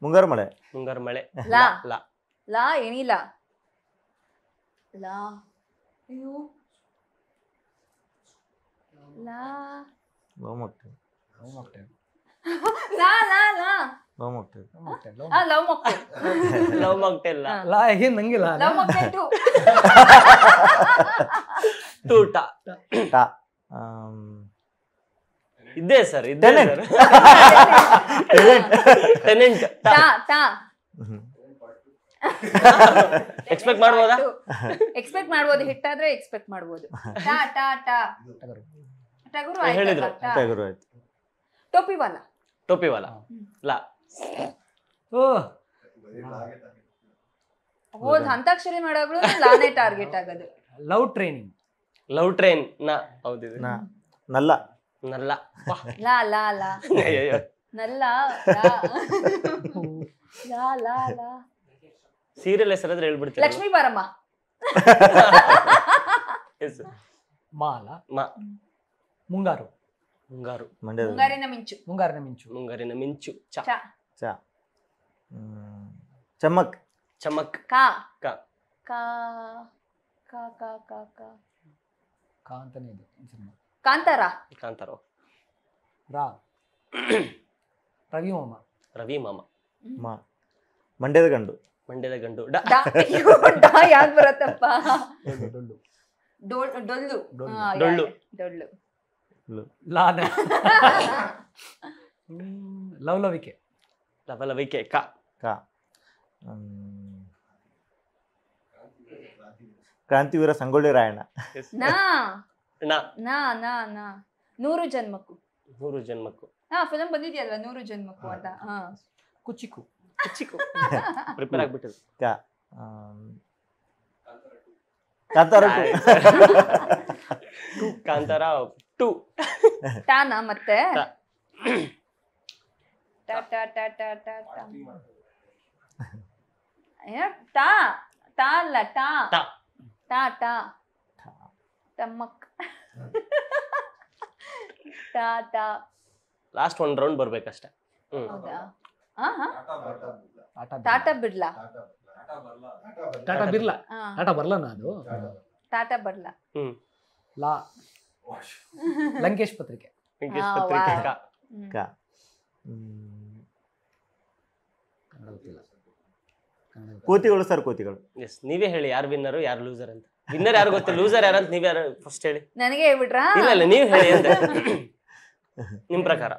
ಮುಂಗಾರು ಮಳೆ. ಮುಂಗಾರು ಮಳೆ. ಲಾ ಲಾ ಲಾ ಏನಿಲ್ಲ. ಲಾ ಅಯ್ಯೋ ಲಾ ಲವ್ ಮೊಕ್ಟೇಲ್. ಲಾ ಲಾ ಲಾ ಲವ್ ಮೊಕ್ಟೇಲ್. ಲವ್ ಮೊಕ್ಟೇಲ್. ಲವ್ ಮಾಕ್ಟೇಲ್. ಲಾ ಏನ್ ನಂಗಿಲ್ಲ. ಲವ್ ಮೊಕ್ಟೇಲ್ ಟು. ಟೂಟ. ಟಾ ಇದ್ದೇ ಸರ್, ಇದ್ದೇ ಸರ್. ಟೆನೆಂಟ್. ಟಾ ಟಾ ಎಕ್ಸ್ಪೆಕ್ಟ್ ಮಾಡ್ಬೋದಾ? ಎಕ್ಸ್ಪೆಕ್ಟ್ ಮಾಡ್ಬೋದು. ಹಿಟ್ಟಾದ್ರೆ ಎಕ್ಸ್ಪೆಕ್ಟ್ ಮಾಡ್ಬೋದು. ಟಾ ಟಾ ಟಾ ಟಗರು ಹೇಳಿದ್ರು. ಆಯ್ತು. ಟಗರು ಆಯ್ತು. ಟೋಪಿವಾಲ. ಟೋಪಿವಾಲ. ಲಾ ಓ ಹೋದ್ ಹಂತಾಕ್ಷರಿ ಮಾಡೋಗಳು ಲಾನೇ ಟಾರ್ಗೆಟ್ ಆಗೋದು. Love training. Love train. ನ ಹೌದಿದೆ. ನಲ್ಲ. ನಲ್ಲ. ಲಾ ಲಾ ಲಾ ಅಯ್ಯೋ. ನಲ್ಲ ಲಾ ಲಾ ಲಾ. ಸೀರಿಯಲ್ ಹೆಸರಾದ್ರೆ ಹೇಳ್ಬಿಡ್ತೀವಿ. ಲಕ್ಷ್ಮೀ ಬಾರಮ್ಮ. ಮಾಲ. ಮಾ ಮುಂಗಾರು. ಮುಂಗಾರು. ಮಂಡ್ಯದ ಮುಂಗಾರಿನ ಮಿಂಚು. ಮುಂಗಾರಿನ ಮಿಂಚು. ಮುಂಗಾರಿನ ಮಿಂಚು. ಚ ಚ ಚ ಚಮ್ಮಕ್. ಚಮಕ್. ಕಾ ಕ ಕಾ ಕಾ ಕಾ ಕಾ ಕಾ ಕಾ ಅಂತಾನೆ ಇದೆ ಸಿನಿಮಾ. ಕಾಂತಾರ. ಕಾಂತಾರ. ರಾ ರವಿ ಮಾಮ. ರವಿ ಮಾಮ. ಮಾ ಮಂಡ್ಯದ ಗಂಡು. ಮಂಡ್ಯದ ಗಂಡು. ಡ ಡಾ ಅಯ್ಯೋ, ಡಾ ಯಾಕ್ ಬರತ್ತಪ್ಪ? ಡೊಳ್ಳು. ಡೊಳ್ಳು. ಹಾ, ಡೊಳ್ಳು. ಡೊಳ್ಳು. ಲಾನ. ಲವಲವಿಕೆ. ಲವಲವಿಕೆ. ಕ ಕ ಕ್ರಾಂತಿವೀರ ಸಂಗೊಳ್ಳಿ ರಾಯಣ್ಣ. ನಾ ನ ನಾ ನಾ ನಾ 100 ಜನ್ಮಕ್ಕೂ. 100 ಜನ್ಮಕ್ಕೂ. ಹಾ, ಫಿಲಂ ಬಂದಿದ್ಯಲ್ವಾ 100 ಜನ್ಮಕ್ಕೂ ಅಂತ. ಹಾ. ಕುಚಿಕು. ಚಿಕ್ಕು ಪ್ರಿಪೇರ್ ಆಗ್ಬಿಟ್ಟಿದೆ. ಕಾಂತಾರ ಕಾಂತಾರ 2 ಟಾನಾ ಮತ್ತೆ ಟ. ಟಾ ಟಾ ಟಾ ಟಾ ಟಾ ಟಾ ಏನ ಟಾ ಟಾ ಅಲ್ಲ ಟಾ ಟಾ. ಟಾ ಟಾ ಟಮ್ಮಕ್ ಟಾ ಟಾ ಲಾಸ್ಟ್ 1 ರೌಂಡ್ ಬರ್ಬೇಕಷ್ಟೇ. ಹೌದಾ? ಹಾ ಹಾ ಟಾಟಾ ಟಾಟಾ ಬಿಡ್ಲಾ ಟಾಟಾ ಬಿರ್ಲಾ ಹಾ ಟಾಟಾ ಬರ್ಲಾನ ಅದು ಟಾಟಾ ಬಿಡ್ಲಾ ಲಾ ಲಂಕೇಶ್ ಪತ್ರಿಕೆ ವೆಂಕಟೇಶ್ ಹಾ, ಪತ್ರಿಕೆ wow. ಕ. ಕ. ಕನ್ನಡ ಗೊತ್ತಿಲ್ಲ. ಕೋತಿಗಳು ಸರ್, ಕೋತಿಗಳು. ಎಸ್, ನೀವೇ ಹೇಳಿ ಯಾರು ವಿನ್ನರು ಯಾರು ಲೂಸರ್ ಅಂತ. ವಿನ್ನರ್ ಯಾರು ಗೊತ್ತಿಲ್ಲ, ಲೂಸರ್ ಯಾರು ಅಂತ ನೀವ್ ಯಾರು ಫಸ್ಟ್ ಹೇಳಿ. ನನಗೆ ಹೇಳ್ಬಿಟ್ರಾ? ಇಲ್ಲ ಇಲ್ಲ, ನೀವು ಹೇಳಿ ಅಂದೆ. ನಿಮ್ ಪ್ರಕಾರ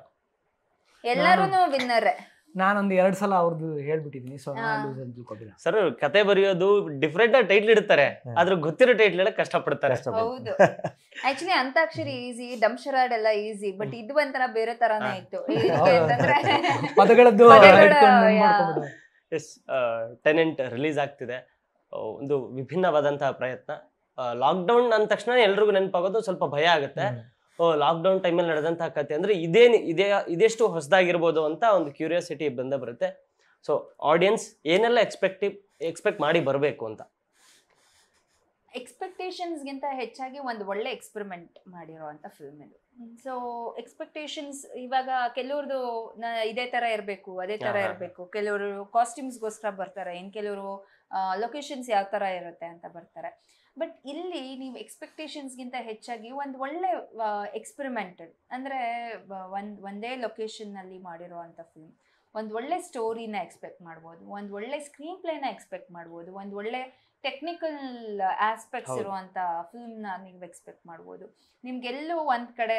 ಎಲ್ಲಾರು ವಿನ್ನರ್. ನಾನೊಂದು 2 ಸಲ ಅವ್ರದ್ದು ಹೇಳ್ಬಿಟ್ಟಿದೀನಿ, ಸೊ ಹಾ. ಲೂಸ್ ಅಂತ ತಿಳ್ಕೊಬಿಡ. ಸರ್ ಕತೆ ಬರೆಯೋದು ಡಿಫ್ರೆಂಟ್ ಟೈಟ್ಲ್ ಇಡ್ತಾರೆ, ಆದ್ರೆ ಗೊತ್ತಿರೋ ಟೈಟ್ಲ್ ಹೇಳಕ್ ಕಷ್ಟಪಡ್ತಾರೆ. ಹೌದು, ಆಕ್ಚುಲಿ ಅಂತಾಕ್ಷರಿ ಈಸಿ, ಡಂಶರಾಡ್ ಎಲ್ಲ ಈಸಿ, ಬಟ್ ಇದು ಒಂಥರ ಬೇರೆ ತರಾನೇ ಇತ್ತು. ಅಂತಂದ್ರೆ ಪದಗಳದ್ದು ಪದಗಳ, ಇಟ್ಕೊಂಡು ಯಾ. ಮಾಡ್ಕೊಬಿಡು. ಎಸ್, ಟೆನೆಂಟ್ ರಿಲೀಸ್ ಆಗ್ತಿದೆ. ಒಂದು ವಿಭಿನ್ನವಾದಂತಹ ಪ್ರಯತ್ನ. ಲಾಕ್ಡೌನ್ ಅಂದ ತಕ್ಷಣ ಎಲ್ರಿಗೂ ನೆನಪಾಗೋದು ಸ್ವಲ್ಪ ಭಯ ಆಗುತ್ತೆ. ಲಾಕ್ಡೌನ್ ಟೈಮಲ್ಲಿ ನಡೆದಂತಹ ಕತೆ ಅಂದ್ರೆ ಇದೆಷ್ಟು ಹೊಸದಾಗಿರ್ಬೋದು ಅಂತ ಒಂದು ಕ್ಯೂರಿಯಾಸಿಟಿ ಬಂದೇ ಬರುತ್ತೆ. ಸೊ ಆಡಿಯನ್ಸ್ ಏನೆಲ್ಲ ಎಕ್ಸ್ಪೆಕ್ಟ್ ಮಾಡಿ ಬರಬೇಕು ಅಂತ. ಎಕ್ಸ್ಪೆಕ್ಟೇಷನ್ಸ್ಗಿಂತ ಹೆಚ್ಚಾಗಿ ಒಂದು ಒಳ್ಳೆ ಎಕ್ಸ್ಪೆರಿಮೆಂಟ್ ಮಾಡಿರೋಂಥ ಫಿಲ್ಮ್ ಇದು. ಸೊ ಎಕ್ಸ್ಪೆಕ್ಟೇಷನ್ಸ್ ಇವಾಗ ಕೆಲವ್ರದ್ದು ಇದೇ ಥರ ಇರಬೇಕು, ಅದೇ ಥರ ಇರಬೇಕು, ಕೆಲವರು ಕಾಸ್ಟ್ಯೂಮ್ಸ್ಗೋಸ್ಕರ ಬರ್ತಾರೆ, ಇನ್ನು ಕೆಲವರು ಲೊಕೇಶನ್ಸ್ ಯಾವ ಥರ ಇರುತ್ತೆ ಅಂತ ಬರ್ತಾರೆ. ಬಟ್ ಇಲ್ಲಿ ನೀವು ಎಕ್ಸ್ಪೆಕ್ಟೇಷನ್ಸ್ಗಿಂತ ಹೆಚ್ಚಾಗಿ ಒಂದು ಒಳ್ಳೆ ಎಕ್ಸ್ಪೆರಿಮೆಂಟಲ್ ಅಂದರೆ ಒಂದೇ ಲೊಕೇಶನ್ನಲ್ಲಿ ಮಾಡಿರೋವಂಥ ಫಿಲ್ಮ್, ಒಂದು ಒಳ್ಳೆ ಸ್ಟೋರಿನ ಎಕ್ಸ್ಪೆಕ್ಟ್ ಮಾಡ್ಬೋದು, ಒಂದು ಒಳ್ಳೆ ಸ್ಕ್ರೀನ್ ಪ್ಲೇನ ಎಕ್ಸ್ಪೆಕ್ಟ್ ಮಾಡ್ಬೋದು, ಒಂದು ಒಳ್ಳೆ ಟೆಕ್ನಿಕಲ್ ಆಸ್ಪೆಕ್ಟ್ಸ್ ಇರುವಂಥ ಫಿಲ್ಮ್ನ ನೀವು ಎಕ್ಸ್ಪೆಕ್ಟ್ ಮಾಡ್ಬೋದು. ನಿಮ್ಗೆಲ್ಲೂ ಒಂದು ಕಡೆ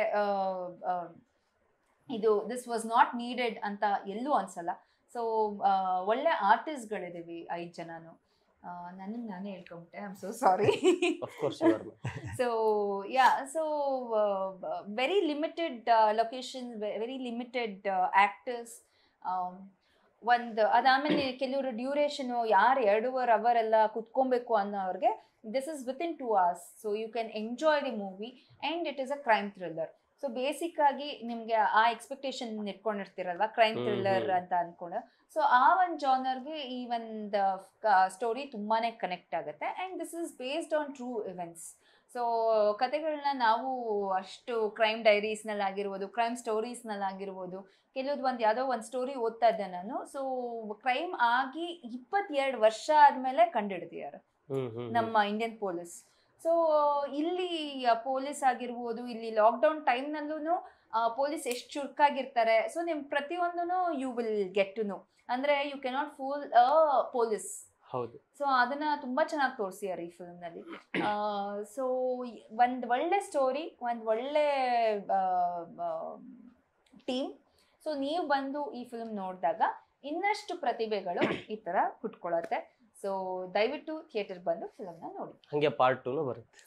ಇದು ದಿಸ್ ವಾಸ್ ನಾಟ್ ನೀಡೆಡ್ ಅಂತ ಎಲ್ಲೂ ಅನ್ಸಲ್ಲ. ಸೊ ಒಳ್ಳೆ ಆರ್ಟಿಸ್ಟ್ಗಳಿದ್ದೀವಿ 5 ಜನನು. ನಾನೇ ಹೇಳ್ಕೊಂಬಿಟ್ಟೆ, I am so sorry. So yeah, so very limited location, very limited actors. ಅದಾದಮೇಲೆ ಕೆಲವರು ಡ್ಯೂರೇಷನು ಯಾರು 2.5 ಅವರ್ ಎಲ್ಲ ಕುತ್ಕೊಬೇಕು ಅನ್ನೋರಿಗೆ this is within 2 hours. So you can enjoy the movie and it is a crime thriller. So basic ಆಗಿ ನಿಮಗೆ ಆ expectation ಇಟ್ಕೊಂಡಿರ್ತೀರಲ್ವ, crime thriller ಅಂತ ಅಂದ್ಕೊಂಡು. ಸೊ ಆ ಒಂದು ಜಾನರ್ಗೆ ಈ ಒಂದು ಸ್ಟೋರಿ ತುಂಬಾ ಕನೆಕ್ಟ್ ಆಗುತ್ತೆ. And this is based on true events. So ಕತೆಗಳನ್ನ ನಾವು ಅಷ್ಟು ಕ್ರೈಮ್ ಡೈರೀಸ್ನಲ್ಲಾಗಿರ್ಬೋದು, ಕ್ರೈಮ್ ಸ್ಟೋರೀಸ್ನಲ್ಲಾಗಿರ್ಬೋದು, ಕೆಲವ್ದು ಯಾವುದೋ ಒಂದು ಸ್ಟೋರಿ ಓದ್ತಾ ಇದ್ದೆ ನಾನು. ಸೊ ಕ್ರೈಮ್ ಆಗಿ 22 ವರ್ಷ ಆದಮೇಲೆ ಕಂಡುಹಿಡಿದಿದ್ದಾರೆ ನಮ್ಮ ಇಂಡಿಯನ್ ಪೊಲೀಸ್. ಸೊ ಇಲ್ಲಿ ಪೊಲೀಸ್ ಆಗಿರ್ಬೋದು, ಇಲ್ಲಿ ಲಾಕ್ಡೌನ್ ಟೈಮ್ನಲ್ಲೂ ಪೊಲೀಸ್ ಎಷ್ಟು ಚುರುಕಾಗಿರ್ತಾರೆ. ಸೊ ನಿಮ್ ಪ್ರತಿಯೊಂದೂ you will get to know, ಅಂದರೆ you cannot fool a police. ಹೌದು. ಸೊ ಅದನ್ನ ತುಂಬಾ ಚೆನ್ನಾಗಿ ತೋರಿಸಿದ್ದಾರೆ ಈ ಫಿಲ್ಮ್ನಲ್ಲಿ. ಸೊ ಒಂದು ಒಳ್ಳೆ ಸ್ಟೋರಿ, ಒಂದು ಒಳ್ಳೆ ಟೀಮ್. ಸೊ ನೀವು ಬಂದು ಈ ಫಿಲ್ಮ್ ನೋಡಿದಾಗ ಇನ್ನಷ್ಟು ಪ್ರತಿಭೆಗಳು ಈ ತರ ಹುಟ್ಕೊಳ್ಳುತ್ತೆ. ಸೊ ದಯವಿಟ್ಟು ಥಿಯೇಟರ್ ಬಂದು ಫಿಲ್ಮ್ನ ನೋಡಿ. ಹಂಗೆ ಪಾರ್ಟ್ 2 ಬರುತ್ತೆ.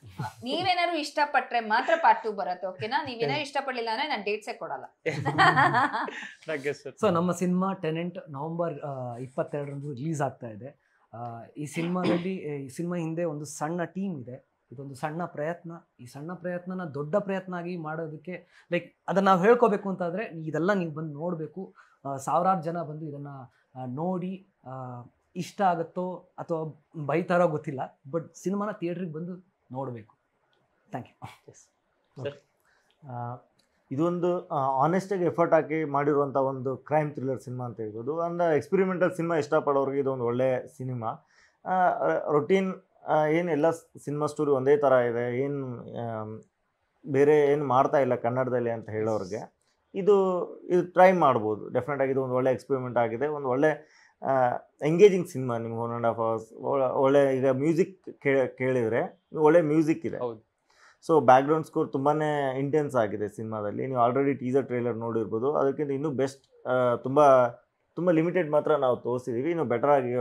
ನೀವೇನಾದ್ರು ಇಷ್ಟಪಟ್ರೆ ಮಾತ್ರ ಪಾರ್ಟ್ 2 ಬರುತ್ತೆ, ಓಕೆನಾ? ನೀವೇನಾದ್ರು ಇಷ್ಟಪಡಲಿಲ್ಲ ಅಂದ್ರೆ ನಾನು ಡೇಟ್ಸೇ ಕೊಡಲ್ಲ. ಸೊ ನಮ್ಮ ಸಿನಿಮಾ ಟೆನೆಂಟ್ ನವೆಂಬರ್ 22ರಂದು ರಿಲೀಸ್ ಆಗ್ತಾ ಇದೆ. ಈ ಸಿನಿಮಾ ಹಿಂದೆ ಒಂದು ಸಣ್ಣ ಟೀಮ್ ಇದೆ. ಇದೊಂದು ಸಣ್ಣ ಪ್ರಯತ್ನ. ಈ ಸಣ್ಣ ಪ್ರಯತ್ನನ ದೊಡ್ಡ ಪ್ರಯತ್ನ ಆಗಿ ಮಾಡೋದಕ್ಕೆ ಅದನ್ನ ನಾವು ಹೇಳ್ಕೋಬೇಕು ಅಂತಾದರೆ ಇದೆಲ್ಲ ನೀವು ಬಂದು ನೋಡಬೇಕು. ಸಾವಿರಾರು ಜನ ಬಂದು ಇದನ್ನು ನೋಡಿ ಇಷ್ಟ ಆಗುತ್ತೋ ಅಥವಾ ಬೈತಾರೋ ಗೊತ್ತಿಲ್ಲ, ಬಟ್ ಸಿನಿಮಾನ ಥಿಯೇಟ್ರಿಗೆ ಬಂದು ನೋಡಬೇಕು. Thank you. ಇದೊಂದು ಆನೆಸ್ಟಾಗಿ ಎಫರ್ಟ್ ಹಾಕಿ ಮಾಡಿರುವಂಥ ಒಂದು ಕ್ರೈಮ್ ಥ್ರಿಲ್ಲರ್ ಸಿನಿಮಾ ಅಂತ ಹೇಳ್ಬೋದು. ಒಂದು ಎಕ್ಸ್ಪೆರಿಮೆಂಟಲ್ ಸಿನಿಮಾ ಇಷ್ಟಪಡೋರಿಗೆ ಇದೊಂದು ಒಳ್ಳೆಯ ಸಿನಿಮಾ. ರೊಟೀನ್ ಏನು ಎಲ್ಲ ಸಿನಿಮಾ ಸ್ಟೋರಿ ಒಂದೇ ಥರ ಇದೆ, ಏನು ಬೇರೆ ಏನು ಮಾಡ್ತಾ ಇಲ್ಲ ಕನ್ನಡದಲ್ಲಿ ಅಂತ ಹೇಳೋರಿಗೆ ಇದು ಟ್ರೈ ಮಾಡ್ಬೋದು. ಡೆಫಿನೆಟಾಗಿ ಇದು ಒಂದು ಒಳ್ಳೆ ಎಕ್ಸ್ಪೆರಿಮೆಂಟ್ ಆಗಿದೆ. ಒಂದು ಒಳ್ಳೆ ಎಂಗೇಜಿಂಗ್ ಸಿನಿಮಾ. ನಿಮ್ಗೆ 1.5 hours ಒಳ್ಳೆ, ಈಗ ಮ್ಯೂಸಿಕ್ ಕೇಳಿದರೆ ಒಳ್ಳೆ ಮ್ಯೂಸಿಕ್ ಇದೆ. ಸೊ ಬ್ಯಾಕ್ಗ್ರೌಂಡ್ ಸ್ಕೋರ್ ತುಂಬಾ ಇಂಟೆನ್ಸ್ ಆಗಿದೆ ಸಿನಿಮಾದಲ್ಲಿ. ನೀವು ಆಲ್ರೆಡಿ ಟೀಸರ್ ಟ್ರೇಲರ್ ನೋಡಿರ್ಬೋದು. ಅದಕ್ಕಿಂತ ಇನ್ನೂ ಬೆಸ್ಟ್, ತುಂಬ ಲಿಮಿಟೆಡ್ ಮಾತ್ರ ನಾವು ತೋರಿಸಿದ್ದೀವಿ. ಇನ್ನು ಬೆಟರ್ ಆಗಿ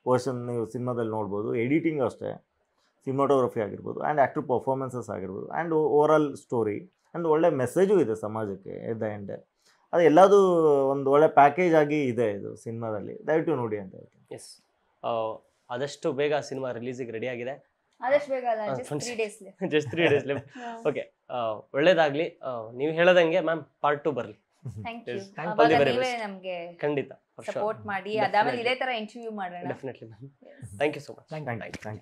ವರ್ಷನ್ ನೀವು ಸಿನಿಮಾದಲ್ಲಿ ನೋಡ್ಬೋದು. ಎಡಿಟಿಂಗ್ ಅಷ್ಟೇ, ಸಿನಿಮಾಟೋಗ್ರಫಿ ಆಗಿರ್ಬೋದು, ಆ್ಯಂಡ್ ಆ್ಯಕ್ಟರ್ ಪರ್ಫಾರ್ಮೆನ್ಸಸ್ ಆಗಿರ್ಬೋದು, and over all story, and ಒಳ್ಳೆ ಮೆಸೇಜು ಇದೆ ಸಮಾಜಕ್ಕೆ ಎಟ್ ದ ಎಂಡ್. ಅದು ಎಲ್ಲದೂ ಒಂದು ಒಳ್ಳೆ ಪ್ಯಾಕೇಜ್ ಆಗಿ ಇದೆ ಇದು ಸಿನಿಮಾದಲ್ಲಿ, ದಯವಿಟ್ಟು ನೋಡಿ ಅಂತ ಹೇಳ್ತೀನಿ. ಎಸ್, ಆದಷ್ಟು ಬೇಗ ಸಿನಿಮಾ ರಿಲೀಸಿಗೆ ರೆಡಿ ಆಗಿದೆ. ಆದಷ್ಟು ಬೇಗ ಅಲ್ಲ, just 3 days just 3 days okay, ಒಳ್ಳೇದಾಗ್ಲಿ. ನೀವು ಹೇಳದಂಗೆ ಮ್ಯಾಮ್ ಪಾರ್ಟ್ 2 ಬರಲಿ. Thank you. Yes. ಅವಾಗ All the very ನೀವೇ best. ನಮ್ಗೆ ಖಂಡಿತ ಸಪೋರ್ಟ್ ಮಾಡಿ, Definitely. ಅದಾದ್ಮೇಲೆ ಇದೇ ತರ ಇಂಟರ್ವ್ಯೂ ಮಾಡೋಣ. Definitely ma'am. Thank you so much. Thank you. Thank you.